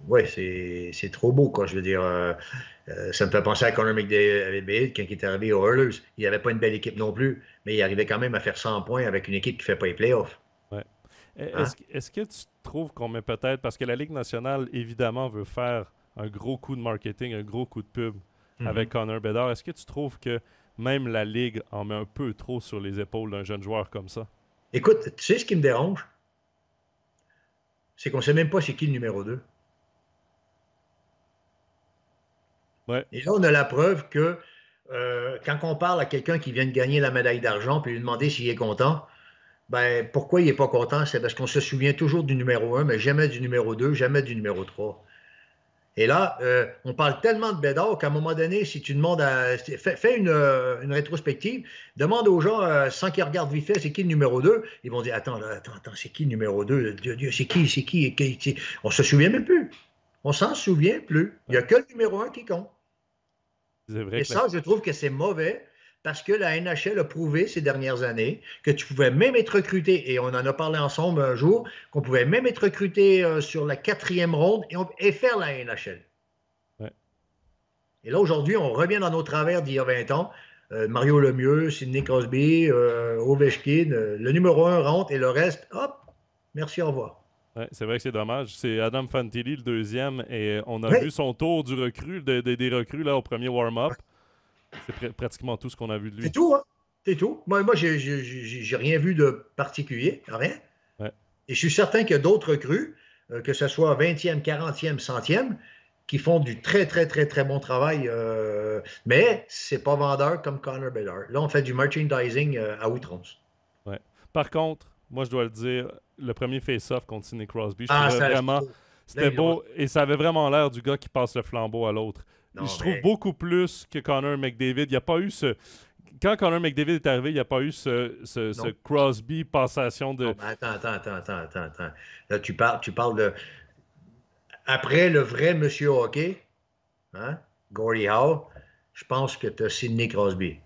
Ouais, c'est trop beau, quoi. Je veux dire, ça me fait penser à Connor McDavid quand il est arrivé aux Oilers. Il n'avait pas une belle équipe non plus, mais il arrivait quand même à faire 100 points avec une équipe qui ne fait pas les playoffs. Ouais. Hein? Est-ce que tu trouves qu'on met peut-être, parce que la Ligue nationale, évidemment, veut faire un gros coup de marketing, un gros coup de pub avec Mhm. Connor Bedard, est-ce que tu trouves que même la Ligue en met un peu trop sur les épaules d'un jeune joueur comme ça? Écoute, tu sais ce qui me dérange? C'est qu'on ne sait même pas c'est qui le numéro 2. Ouais, Et là, on a la preuve que quand on parle à quelqu'un qui vient de gagner la médaille d'argent puis lui demander s'il est content, ben, pourquoi il n'est pas content? C'est parce qu'on se souvient toujours du numéro 1, mais jamais du numéro 2, jamais du numéro 3. Et là, on parle tellement de Bédard qu'à un moment donné, si tu demandes fais une rétrospective, demande aux gens, sans qu'ils regardent vite fait, c'est qui le numéro 2, ils vont dire, attends, c'est qui le numéro 2? Dieu, c'est qui? On se souvient même plus. On s'en souvient plus. Il n'y a ouais. que le numéro 1 qui compte. C'est vrai Et que ça, je trouve que c'est mauvais parce que la NHL a prouvé ces dernières années que tu pouvais même être recruté, et on en a parlé ensemble un jour, qu'on pouvait même être recruté sur la quatrième ronde et faire la NHL. ouais. Et là, aujourd'hui, on revient dans nos travers d'il y a 20 ans. Mario Lemieux, Sidney Crosby, Ovechkin, le numéro 1 rentre et le reste, hop, merci, au revoir. Ouais, c'est vrai que c'est dommage. C'est Adam Fantilli, le deuxième, et on a Oui, vu son tour du recrue, des recrues là, au premier warm-up. C'est pratiquement tout ce qu'on a vu de c'est lui. tout, hein? C'est tout. Moi j'ai rien vu de particulier, rien. Ouais. Et je suis certain qu'il y a d'autres recrues, que ce soit 20e, 40e, 100e, qui font du très, très, très, très bon travail. Mais c'est pas vendeur comme Connor Bedard. Là, on fait du merchandising à outrance. Ouais. Par contre, moi, je dois le dire, le premier face-off contre Sidney Crosby, je Ah, trouvais ça, c'est vraiment. trop. Là, C'était ils l'ont. beau et ça avait vraiment l'air du gars qui passe le flambeau à l'autre. Non, Je trouve mais. beaucoup plus que Connor McDavid. Il n'y a pas eu ce. Quand Connor McDavid est arrivé, il n'y a pas eu ce Non. Crosby passation de. Non, mais attends. Là, tu parles de. Après le vrai monsieur hockey, hein, Gordie Howe, je pense que tu as Sidney Crosby.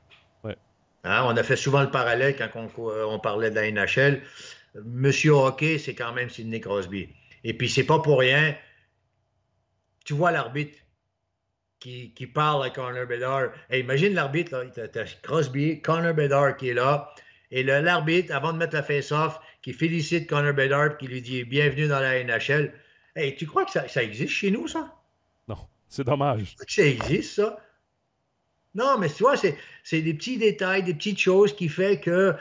Ouais. Hein, on a fait souvent le parallèle quand on parlait de la NHL. Monsieur hockey, c'est quand même Sidney Crosby. Et puis, c'est pas pour rien. Tu vois l'arbitre qui parle à Connor Bedard. Hey, imagine l'arbitre, là, t'as Crosby, Connor Bedard qui est là. Et l'arbitre, avant de mettre la face-off, qui félicite Connor Bedard, qui lui dit bienvenue dans la NHL. Hey, tu crois que ça existe chez nous, ça? Non, c'est dommage. Tu crois que ça existe, ça? Non, mais tu vois, c'est des petits détails, des petites choses qui fait que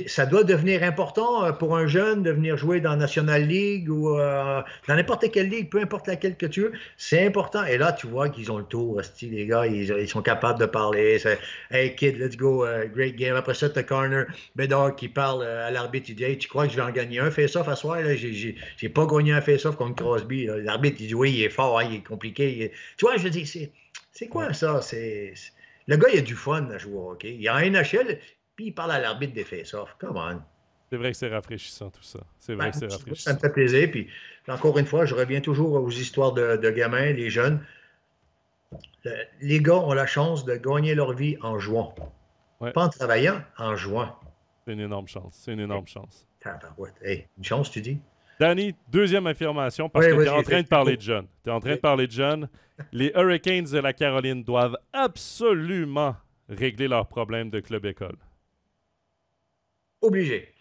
ça doit devenir important pour un jeune de venir jouer dans la National League ou dans n'importe quelle ligue, peu importe laquelle que tu veux. C'est important. Et là, tu vois qu'ils ont le tour. Les gars, ils sont capables de parler. Hey, kid, let's go. Great game. Après ça, tu as Connor Bedard qui parle à l'arbitre. Il dit, hey, tu crois que je vais en gagner un face-off à soir? Là? J'ai pas gagné un face-off contre Crosby. L'arbitre, il dit, oui, il est fort, hein, il est compliqué. Tu vois, je dis, c'est Ouais. quoi ça? Le gars, il a du fun à jouer au hockey. Il est en NHL, puis il parle à l'arbitre des face-offs. Come on. C'est vrai que c'est rafraîchissant tout ça. C'est vrai Ben, que c'est ça me rafraîchissant. fait plaisir. Puis, encore une fois, je reviens toujours aux histoires de gamins, les jeunes. Les gars ont la chance de gagner leur vie en jouant. Ouais, Pas en travaillant, en jouant. c'est une énorme chance. C'est une énorme chance. Tabarouette. Hey, une chance, tu dis? Danny, deuxième affirmation, parce Oui, que tu es vas-y, en train de parler de explique-moi. jeunes. Tu es en train de OK. parler de jeunes. Les Hurricanes de la Caroline doivent absolument régler leurs problèmes de club-école. Obligé.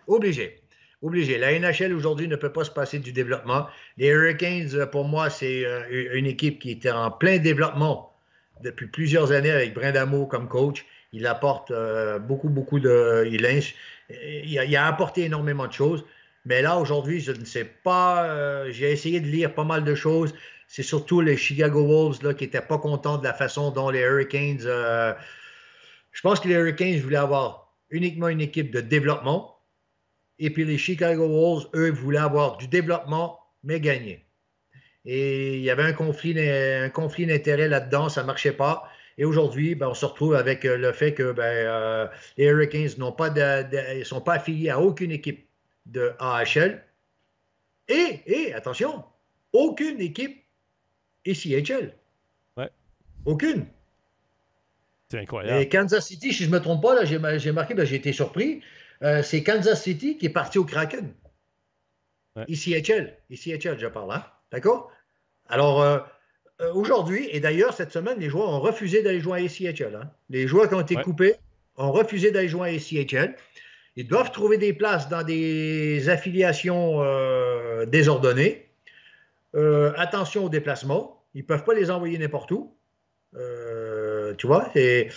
Obligé. Obligé. La NHL aujourd'hui ne peut pas se passer du développement. Les Hurricanes, pour moi, c'est une équipe qui était en plein développement depuis plusieurs années avec Brind'Amour comme coach. Il apporte beaucoup de. Il a apporté énormément de choses. Mais là, aujourd'hui, je ne sais pas. J'ai essayé de lire pas mal de choses. C'est surtout les Chicago Wolves là, qui n'étaient pas contents de la façon dont les Hurricanes Je pense que les Hurricanes voulaient avoir uniquement une équipe de développement. Et puis les Chicago Wolves, eux, voulaient avoir du développement, mais gagner. Et il y avait un conflit d'intérêt là-dedans, ça ne marchait pas. Et aujourd'hui, on se retrouve avec le fait que les Hurricanes ne sont pas affiliés à aucune équipe de AHL. Et attention, aucune équipe ECHL. Ouais. Aucune. C'est incroyable. Et Kansas City, si je ne me trompe pas, là, j'ai marqué, j'ai été surpris. C'est Kansas City qui est parti au Kraken. Ouais. ECHL, je parle, hein? D'accord? Alors, aujourd'hui, et d'ailleurs, cette semaine, les joueurs ont refusé d'aller jouer à ECHL. Hein? Les joueurs qui ont été coupés ont refusé d'aller jouer à ECHL. Ils doivent trouver des places dans des affiliations désordonnées. Attention aux déplacements. Ils ne peuvent pas les envoyer n'importe où. Tu vois? Et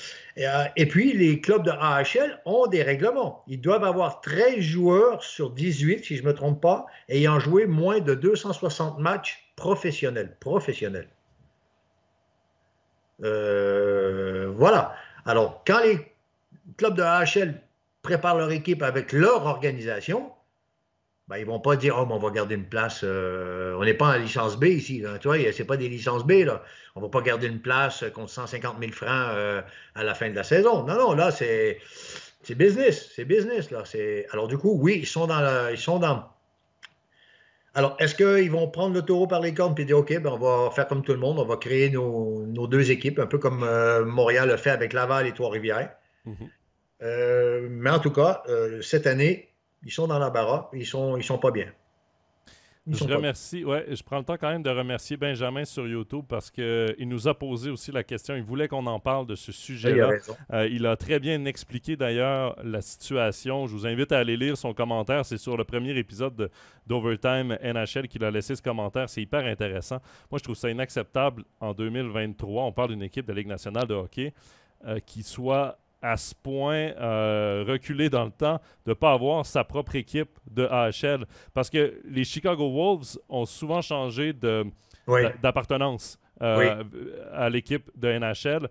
puis, les clubs de AHL ont des règlements. Ils doivent avoir 13 joueurs sur 18, si je ne me trompe pas, ayant joué moins de 260 matchs professionnels. Voilà. Alors, quand les clubs de AHL préparent leur équipe avec leur organisation, ils ne vont pas dire « Oh, on va garder une place. On n'est pas en licence B ici. Là. Tu vois, ce n'est pas des licences B. Là. On ne va pas garder une place contre 150 000 francs à la fin de la saison. Non, là, c'est business. C'est business. Là. Alors, du coup, oui, ils sont dans... Alors, est-ce qu'ils vont prendre le taureau par les cornes et dire « OK, on va faire comme tout le monde. On va créer nos deux équipes, un peu comme Montréal a fait avec Laval et Trois-Rivières. Mm-hmm. Mais en tout cas, cette année, ils sont dans l'embarras, ils sont pas bien. Je prends le temps quand même de remercier Benjamin sur YouTube parce qu'il nous a posé aussi la question. Il voulait qu'on en parle de ce sujet-là. Il a très bien expliqué d'ailleurs la situation. Je vous invite à aller lire son commentaire. C'est sur le premier épisode d'Overtime NHL qu'il a laissé ce commentaire. C'est hyper intéressant. Moi, je trouve ça inacceptable en 2023. On parle d'une équipe de Ligue nationale de hockey qui soit à ce point reculé dans le temps de ne pas avoir sa propre équipe de AHL. Parce que les Chicago Wolves ont souvent changé d'appartenance à l'équipe de NHL.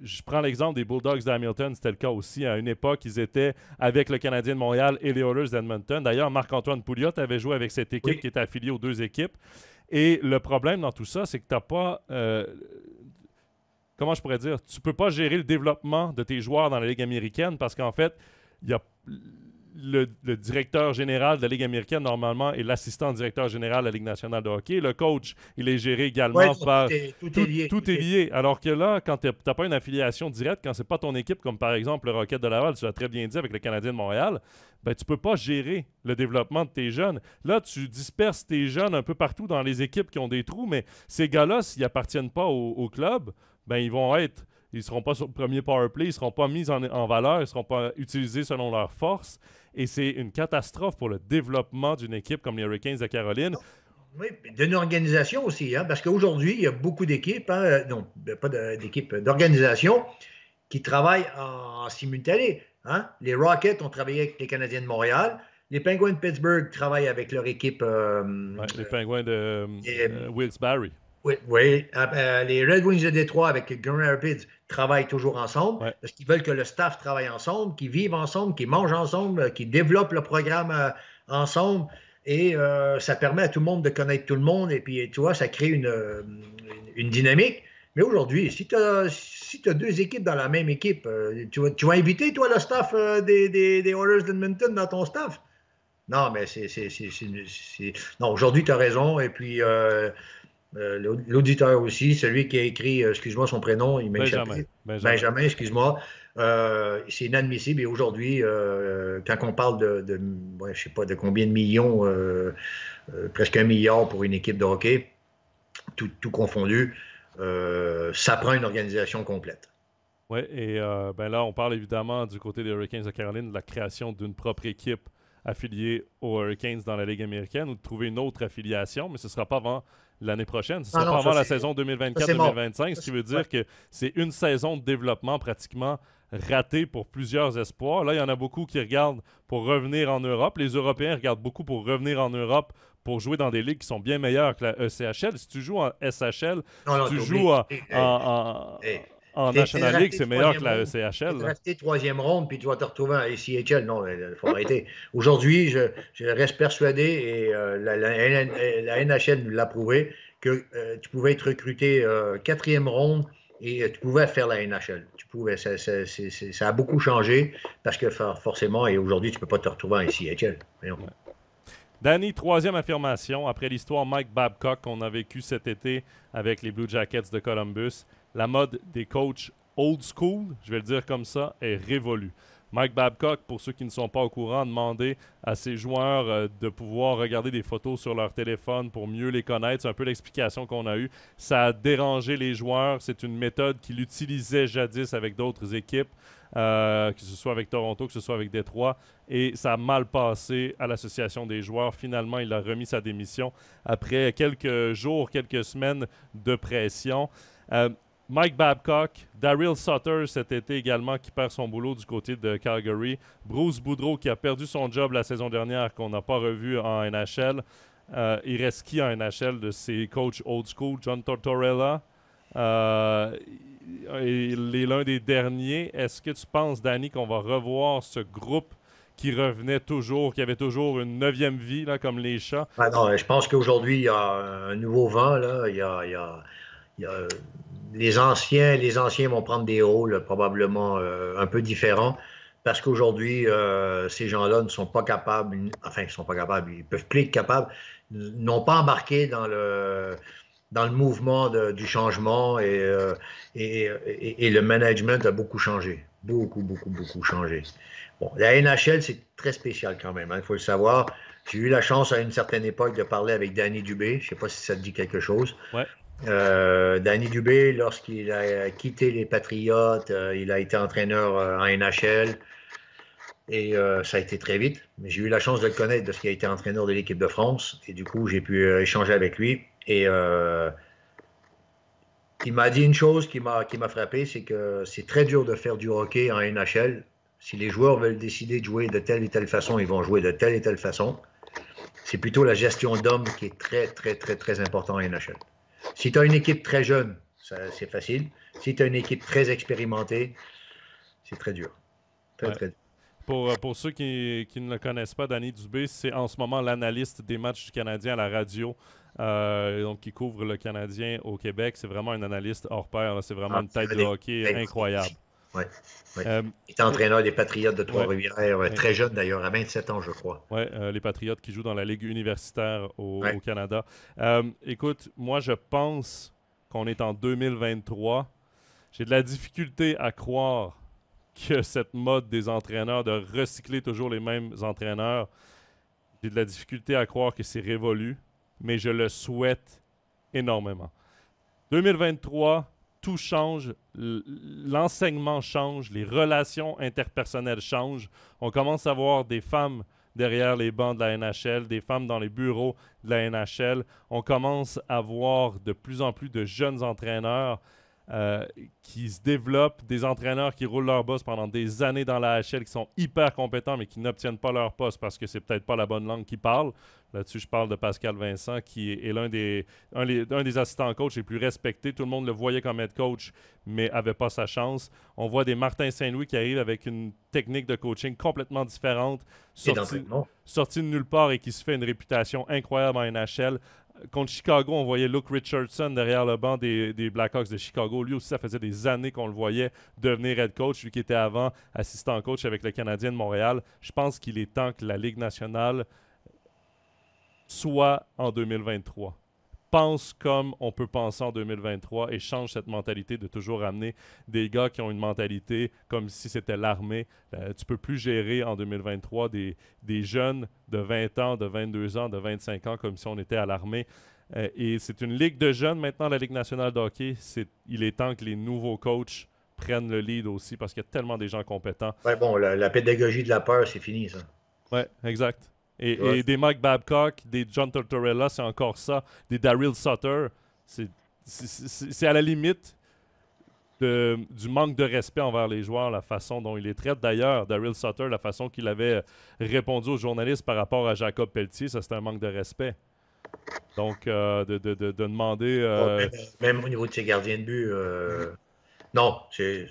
Je prends l'exemple des Bulldogs d'Hamilton, c'était le cas aussi. À une époque, ils étaient avec le Canadien de Montréal et les Oilers d'Edmonton. D'ailleurs, Marc-Antoine Pouliot avait joué avec cette équipe qui était affiliée aux deux équipes. Et le problème dans tout ça, c'est que tu n'as pas... comment je pourrais dire, tu peux pas gérer le développement de tes joueurs dans la Ligue américaine parce qu'en fait, il y a le directeur général de la Ligue américaine, normalement, est l'assistant directeur général de la Ligue nationale de hockey. Le coach, il est géré également par... Tout est lié. Alors que là, quand tu n'as pas une affiliation directe, quand c'est pas ton équipe, comme par exemple le Rocket de Laval, tu l'as très bien dit avec le Canadien de Montréal, tu peux pas gérer le développement de tes jeunes. Là, tu disperses tes jeunes un peu partout dans les équipes qui ont des trous, mais ces gars-là, s'ils appartiennent pas au club, ils ne seront pas sur le premier power play, ils ne seront pas mis en valeur, ils ne seront pas utilisés selon leurs forces. Et c'est une catastrophe pour le développement d'une équipe comme les Hurricanes de Caroline. Oui, d'une organisation aussi, hein, parce qu'aujourd'hui, il y a beaucoup d'équipes, d'organisations qui travaillent en simultané. Hein. Les Rockets ont travaillé avec les Canadiens de Montréal. Les Penguins de Pittsburgh travaillent avec leur équipe. Les Penguins de Wilkes-Barre. Oui. Les Red Wings de Détroit avec Grand Rapids travaillent toujours ensemble parce qu'ils veulent que le staff travaille ensemble, qu'ils vivent ensemble, qu'ils mangent ensemble, qu'ils développent le programme ensemble. Et ça permet à tout le monde de connaître tout le monde. Et puis, tu vois, ça crée une dynamique. Mais aujourd'hui, si tu as deux équipes dans la même équipe, tu vas inviter, toi, le staff des Oilers d'Edmonton dans ton staff? Non, mais Non, aujourd'hui, tu as raison. Et puis... l'auditeur aussi, celui qui a écrit, excuse-moi son prénom, il m'a échappé. Benjamin, excuse-moi. C'est inadmissible. Et aujourd'hui, quand on parle je ne sais pas de combien de millions, presque 1 milliard pour une équipe de hockey, tout confondu, ça prend une organisation complète. Oui, et là, on parle évidemment du côté des Hurricanes de Caroline de la création d'une propre équipe affiliée aux Hurricanes dans la Ligue américaine ou de trouver une autre affiliation, mais ce ne sera pas avant l'année prochaine. Ce ne sera pas avant la saison 2024-2025, ce qui veut dire que c'est une saison de développement pratiquement ratée pour plusieurs espoirs. Là, il y en a beaucoup qui regardent pour revenir en Europe. Les Européens regardent beaucoup pour revenir en Europe pour jouer dans des ligues qui sont bien meilleures que la ECHL. Si tu joues en SHL, tu joues En National League, c'est meilleur que la ECHL. Tu es drafté 3e ronde, puis tu vas te retrouver en ACHL. Non, il faut arrêter. Aujourd'hui, je reste persuadé, et la NHL nous l'a prouvé, que tu pouvais être recruté 4e ronde et tu pouvais faire la NHL. Tu pouvais, ça a beaucoup changé parce que forcément, et aujourd'hui, tu ne peux pas te retrouver en ACHL. Ouais. Danny, 3e affirmation. Après l'histoire Mike Babcock qu'on a vécu cet été avec les Blue Jackets de Columbus, la mode des coachs old school, je vais le dire comme ça, est révolue. Mike Babcock, pour ceux qui ne sont pas au courant, a demandé à ses joueurs de pouvoir regarder des photos sur leur téléphone pour mieux les connaître. C'est un peu l'explication qu'on a eue. Ça a dérangé les joueurs. C'est une méthode qu'il utilisait jadis avec d'autres équipes, que ce soit avec Toronto, que ce soit avec Détroit. Et ça a mal passé à l'association des joueurs. Finalement, il a remis sa démission après quelques jours, quelques semaines de pression. Mike Babcock, Daryl Sutter cet été également qui perd son boulot du côté de Calgary, Bruce Boudreau qui a perdu son job la saison dernière qu'on n'a pas revu en NHL. Il reste qui en NHL de ses coachs old school? John Tortorella, il est l'un des derniers. Est-ce que tu penses, Danny, qu'on va revoir ce groupe qui revenait toujours, qui avait toujours une 9e vie, là, comme les chats? Ah non, je pense qu'aujourd'hui, il y a un nouveau vent. Là. Il y a les anciens vont prendre des rôles probablement un peu différents parce qu'aujourd'hui, ces gens-là ne sont pas capables, enfin, ils ne sont pas capables, ils peuvent plus être capables, n'ont pas embarqué dans le mouvement du changement et le management a beaucoup changé. Beaucoup changé. Bon, la NHL, c'est très spécial quand même, il faut le savoir. J'ai eu la chance à une certaine époque de parler avec Danny Dubé. Je ne sais pas si ça te dit quelque chose. Ouais. Danny Dubé, lorsqu'il a quitté les Patriotes, il a été entraîneur en NHL et ça a été très vite. Mais j'ai eu la chance de le connaître parce qu'il a été entraîneur de l'équipe de France et du coup j'ai pu échanger avec lui et il m'a dit une chose qui m'a frappé, c'est que c'est très dur de faire du hockey en NHL. Si les joueurs veulent décider de jouer de telle et telle façon, ils vont jouer de telle et telle façon. C'est plutôt la gestion d'hommes qui est très important en NHL. Si tu as une équipe très jeune, c'est facile. Si tu as une équipe très expérimentée, c'est très dur. Très dur. Pour ceux qui ne le connaissent pas, Danny Dubé, c'est en ce moment l'analyste des matchs du Canadien à la radio, donc qui couvre le Canadien au Québec. C'est vraiment un analyste hors pair. C'est vraiment une tête de hockey incroyable. Oui. Il est entraîneur des Patriotes de Trois-Rivières, très jeune d'ailleurs, à 27 ans, je crois. Oui, les Patriotes qui jouent dans la Ligue universitaire au Canada. Écoute, moi, je pense qu'on est en 2023. J'ai de la difficulté à croire que cette mode des entraîneurs de recycler toujours les mêmes entraîneurs, j'ai de la difficulté à croire que c'est révolu, mais je le souhaite énormément. 2023, tout change, l'enseignement change, les relations interpersonnelles changent. On commence à voir des femmes derrière les bancs de la NHL, des femmes dans les bureaux de la NHL. On commence à voir de plus en plus de jeunes entraîneurs qui se développent, des entraîneurs qui roulent leur boss pendant des années dans la HL, qui sont hyper compétents, mais qui n'obtiennent pas leur poste parce que c'est peut-être pas la bonne langue qu'ils parlent. Là-dessus, je parle de Pascal Vincent, qui est l'un des assistants coach les plus respectés. Tout le monde le voyait comme head coach, mais n'avait pas sa chance. On voit des Martin Saint-Louis qui arrivent avec une technique de coaching complètement différente, sorti de nulle part et qui se fait une réputation incroyable en NHL. Contre Chicago, on voyait Luke Richardson derrière le banc des Blackhawks de Chicago. Lui aussi, ça faisait des années qu'on le voyait devenir head coach, lui qui était avant assistant coach avec le Canadien de Montréal. Je pense qu'il est temps que la Ligue nationale soit en 2023. Pense comme on peut penser en 2023 et change cette mentalité de toujours amener des gars qui ont une mentalité comme si c'était l'armée. Tu peux plus gérer en 2023 des jeunes de 20 ans, de 22 ans, de 25 ans comme si on était à l'armée. Et c'est une ligue de jeunes maintenant, la Ligue nationale de hockey. Il est temps que les nouveaux coachs prennent le lead aussi parce qu'il y a tellement des gens compétents. Ouais, bon, la pédagogie de la peur, c'est fini, ça. Oui, exact. Et des Mike Babcock, des John Tortorella, c'est encore ça. Des Daryl Sutter, c'est à la limite du manque de respect envers les joueurs, la façon dont il les traite. D'ailleurs, Daryl Sutter, la façon qu'il avait répondu aux journalistes par rapport à Jacob Pelletier, ça, c'était un manque de respect. Donc, de demander... Même au niveau de ses gardiens de but... Non, c'est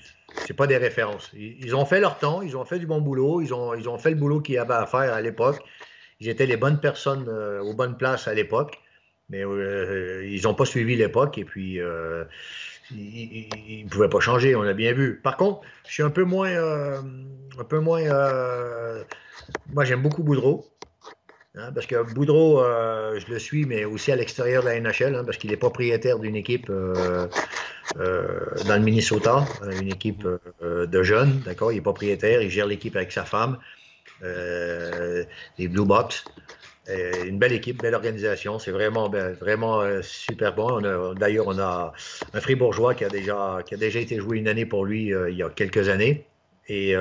pas des références. Ils ont fait leur temps, ils ont fait du bon boulot, ils ont fait le boulot qu'ils avaient à faire à l'époque. Ils étaient les bonnes personnes aux bonnes places à l'époque, mais ils n'ont pas suivi l'époque et puis ils ne pouvaient pas changer, on l'a bien vu. Par contre, je suis un peu moins, moi j'aime beaucoup Boudreau. Hein, parce que Boudreau, je le suis, mais aussi à l'extérieur de la NHL, hein, parce qu'il est propriétaire d'une équipe dans le Minnesota, une équipe de jeunes, d'accord? Il est propriétaire, il gère l'équipe avec sa femme, les Blue Box. Une belle équipe, belle organisation, c'est vraiment, vraiment super bon. D'ailleurs, on a un Fribourgeois qui a déjà été joué une année pour lui il y a quelques années. Et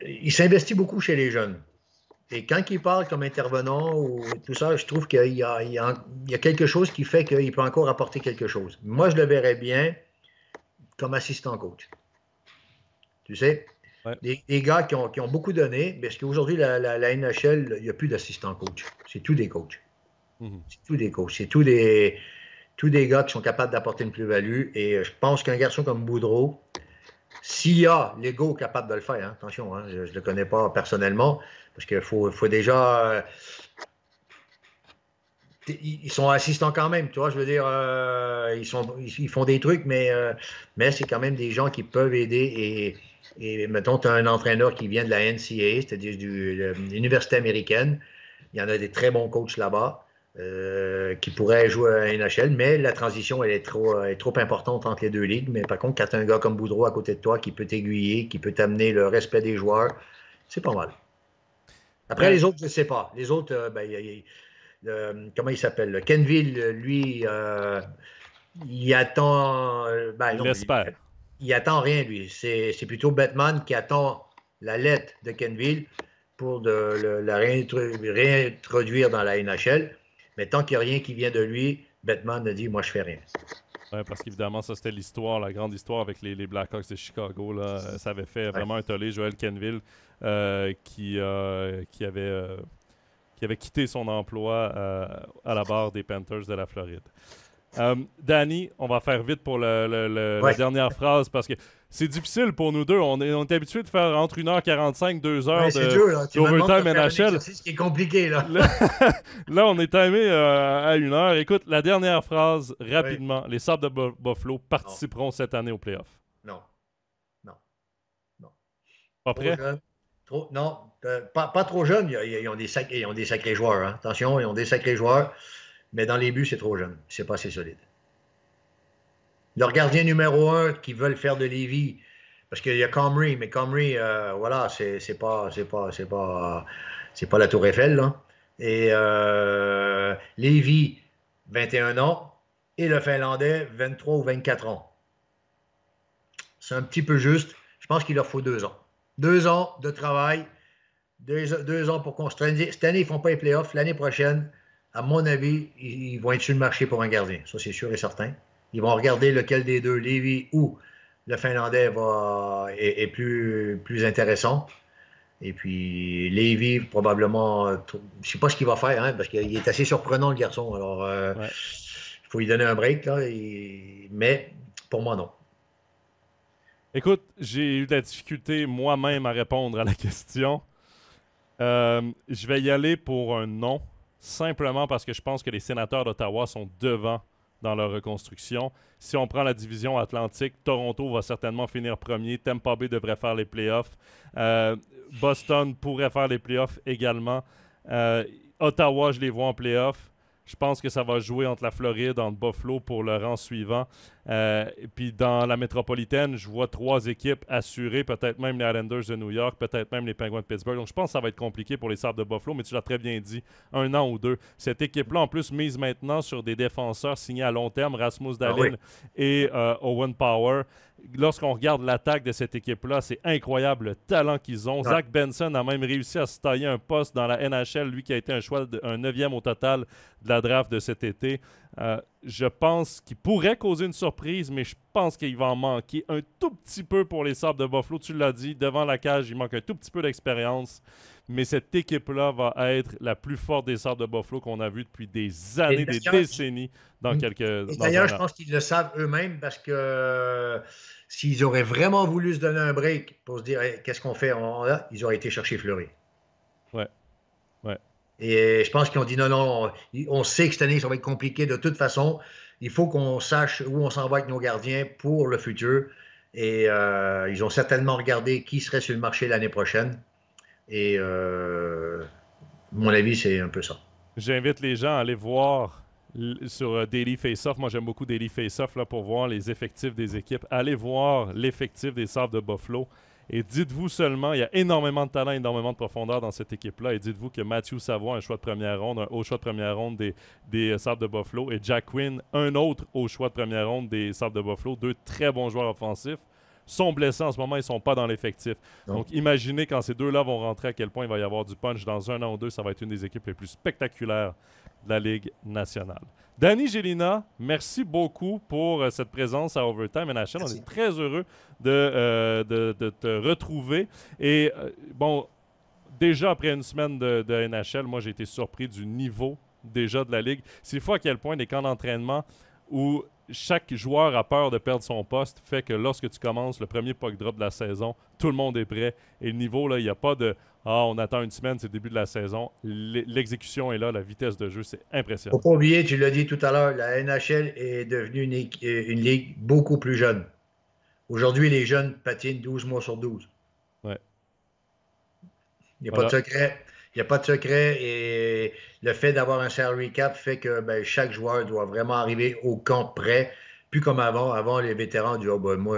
il s'investit beaucoup chez les jeunes. Et quand il parle comme intervenant ou tout ça, je trouve qu'il y a quelque chose qui fait qu'il peut encore apporter quelque chose. Moi, je le verrais bien comme assistant coach. Tu sais, Ouais. des gars qui ont beaucoup donné, parce qu'aujourd'hui, la NHL, il n'y a plus d'assistants coach. C'est tous des coachs. C'est tous des coachs. C'est tous des gars qui sont capables d'apporter une plus-value. Et je pense qu'un garçon comme Boudreau, s'il y a l'ego capable de le faire, hein, attention, hein, je ne le connais pas personnellement, parce qu'il faut déjà. Ils sont assistants quand même, tu vois, je veux dire, ils font des trucs, mais c'est quand même des gens qui peuvent aider. Et mettons, tu as un entraîneur qui vient de la NCAA, c'est-à-dire de l'université américaine. Il y en a des très bons coachs là-bas. Qui pourrait jouer à NHL, mais la transition elle est trop importante entre les deux ligues. Mais par contre, quand tu as un gars comme Boudreau à côté de toi qui peut t'aiguiller, qui peut t'amener le respect des joueurs, c'est pas mal. Après, les autres, je ne sais pas. Les autres, comment il s'appelle? Kenville, lui, il attend. Il l'espère. Il attend rien, lui. C'est plutôt Batman qui attend la lettre de Kenville pour la réintroduire dans la NHL. Mais tant qu'il n'y a rien qui vient de lui, Batman a dit, moi, je fais rien. Oui, parce qu'évidemment, ça, c'était l'histoire, la grande histoire avec les Blackhawks de Chicago. Là. Ça avait fait vraiment un tollé. Joel Kenville, qui avait quitté son emploi à la barre des Panthers de la Floride. Danny, on va faire vite pour la dernière phrase parce que c'est difficile pour nous deux. On est habitué de faire entre 1h45, 2h d'overtime NHL. C'est ce qui est compliqué. Là, là on est timé à 1h. Écoute, la dernière phrase, rapidement. Oui. Les Sabres de Buffalo participeront cette année aux playoffs. Non. Pas prêt? Non, pas trop jeune. Ils ont des sacrés joueurs. Hein. Attention, ils ont des sacrés joueurs. Mais dans les buts, c'est trop jeune. C'est pas assez solide. Leur gardien numéro 1 qui veulent faire de Lévis, parce qu'il y a Comrie, mais Comrie, voilà, c'est pas la Tour Eiffel, là. Et Lévis, 21 ans, et le Finlandais, 23 ou 24 ans. C'est un petit peu juste. Je pense qu'il leur faut 2 ans. 2 ans de travail, 2 ans pour construire. Cette année, ils ne font pas les playoffs. L'année prochaine, à mon avis, ils vont être sur le marché pour un gardien. Ça, c'est sûr et certain. Ils vont regarder lequel des deux, Lévis ou le Finlandais, est plus intéressant. Et puis, Lévis, probablement, je ne sais pas ce qu'il va faire, hein, parce qu'il est assez surprenant, le garçon. Alors, il faut lui donner un break, là. Mais, pour moi, non. Écoute, j'ai eu de la difficulté moi-même à répondre à la question. Je vais y aller pour un non. Simplement parce que je pense que les Sénateurs d'Ottawa sont devant dans leur reconstruction. Si on prend la division Atlantique, Toronto va certainement finir premier. Tampa Bay devrait faire les playoffs. Boston pourrait faire les playoffs également. Ottawa, je les vois en playoffs. Je pense que ça va jouer entre la Floride, entre Buffalo pour le rang suivant. Et puis dans la métropolitaine, je vois 3 équipes assurées, peut-être même les Islanders de New York, peut-être même les Penguins de Pittsburgh. Donc je pense que ça va être compliqué pour les Sabres de Buffalo, mais tu l'as très bien dit, 1 an ou 2. Cette équipe-là, en plus, mise maintenant sur des défenseurs signés à long terme, Rasmus Dahlin et Owen Power. Lorsqu'on regarde l'attaque de cette équipe-là, c'est incroyable le talent qu'ils ont. Zach Benson a même réussi à se tailler un poste dans la NHL, lui qui a été un choix, un 9e au total de la draft de cet été. Je pense qu'il pourrait causer une surprise, mais je pense qu'il va en manquer un tout petit peu pour les Sabres de Buffalo. Tu l'as dit, devant la cage, il manque un tout petit peu d'expérience. Mais cette équipe-là va être la plus forte des Sabres de Buffalo qu'on a vu depuis des années, des décennies dans quelques... D'ailleurs, je pense qu'ils le savent eux-mêmes parce que s'ils auraient vraiment voulu se donner un break pour se dire hey, qu'est-ce qu'on fait, ils auraient été chercher Fleury. Ouais. Et je pense qu'ils ont dit non, on sait que cette année, ça va être compliqué de toute façon. Il faut qu'on sache où on s'en va avec nos gardiens pour le futur. Et ils ont certainement regardé qui serait sur le marché l'année prochaine. Et mon avis, c'est un peu ça. J'invite les gens à aller voir sur Daily Face-Off. Moi, j'aime beaucoup Daily Face-Off là, pour voir les effectifs des équipes. Allez voir l'effectif des Sabres de Buffalo. Et dites-vous seulement, il y a énormément de talent, énormément de profondeur dans cette équipe-là. Et dites-vous que Matthew Savoie, un choix de première ronde, un haut choix de première ronde des Sabres de Buffalo, et Jack Quinn, un autre haut choix de première ronde des Sabres de Buffalo, deux très bons joueurs offensifs, sont blessés en ce moment, ils ne sont pas dans l'effectif. Donc imaginez quand ces deux-là vont rentrer à quel point il va y avoir du punch. Dans 1 an ou 2, ça va être une des équipes les plus spectaculaires de la Ligue nationale. Danny Gélina, merci beaucoup pour cette présence à Overtime NHL. On est très heureux de te retrouver. Et bon, déjà après une semaine de NHL, moi j'ai été surpris du niveau déjà de la Ligue. C'est fou à quel point des camps d'entraînement où chaque joueur a peur de perdre son poste fait que lorsque tu commences le premier puck drop de la saison, tout le monde est prêt. Et le niveau, là, il n'y a pas de « Ah, on attend une semaine, c'est le début de la saison ». L'exécution est là, la vitesse de jeu, c'est impressionnant. Faut pas oublier, tu l'as dit tout à l'heure, la NHL est devenue une ligue beaucoup plus jeune. Aujourd'hui, les jeunes patinent 12 mois sur 12. Ouais. Il n'y a pas de secret. Il n'y a pas de secret et le fait d'avoir un salary cap fait que chaque joueur doit vraiment arriver au camp prêt. Plus comme avant. Avant, les vétérans disaient moi,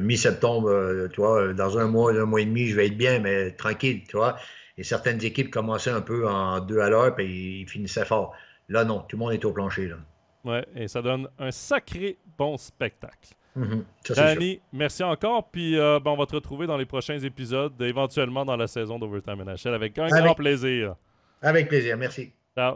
mi-septembre, dans un mois et demi, je vais être bien, mais tranquille. Tu vois. Et certaines équipes commençaient un peu en 2 à l'heure puis ils finissaient fort. Là, non. Tout le monde est au plancher. Là. Ouais, et ça donne un sacré bon spectacle. Danny, merci encore. Puis on va te retrouver dans les prochains épisodes, éventuellement dans la saison d'Overtime NHL, avec un grand plaisir. Avec plaisir, merci. Ciao.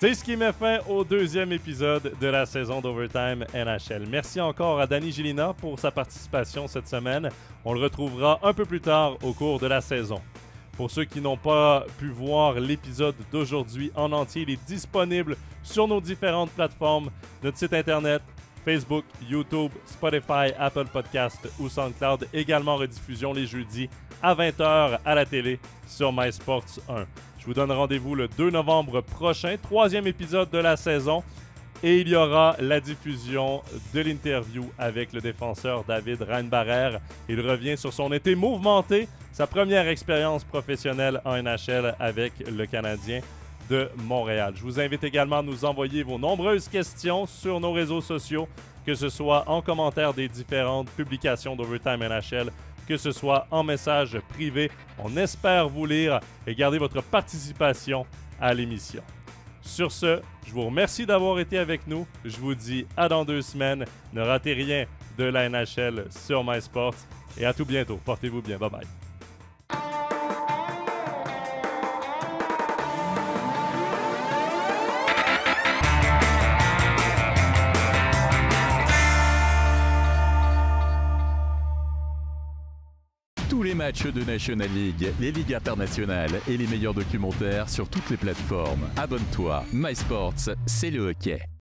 C'est ce qui met fin au 2e épisode de la saison d'Overtime NHL. Merci encore à Danny Gélina pour sa participation cette semaine. On le retrouvera un peu plus tard au cours de la saison. Pour ceux qui n'ont pas pu voir l'épisode d'aujourd'hui en entier, il est disponible sur nos différentes plateformes, notre site internet, Facebook, YouTube, Spotify, Apple Podcast ou SoundCloud. Également rediffusion les jeudis à 20h à la télé sur MySports 1. Je vous donne rendez-vous le 2 novembre prochain, 3e épisode de la saison. Et il y aura la diffusion de l'interview avec le défenseur David Reinbarer. Il revient sur son été mouvementé, sa première expérience professionnelle en NHL avec le Canadien de Montréal. Je vous invite également à nous envoyer vos nombreuses questions sur nos réseaux sociaux, que ce soit en commentaire des différentes publications d'Overtime NHL, que ce soit en message privé. On espère vous lire et garder votre participation à l'émission. Sur ce, je vous remercie d'avoir été avec nous. Je vous dis à dans 2 semaines. Ne ratez rien de la NHL sur MySports. Et à tout bientôt. Portez-vous bien. Bye bye. Tous les matchs de National League, les ligues internationales et les meilleurs documentaires sur toutes les plateformes. Abonne-toi. MySports, c'est le hockey.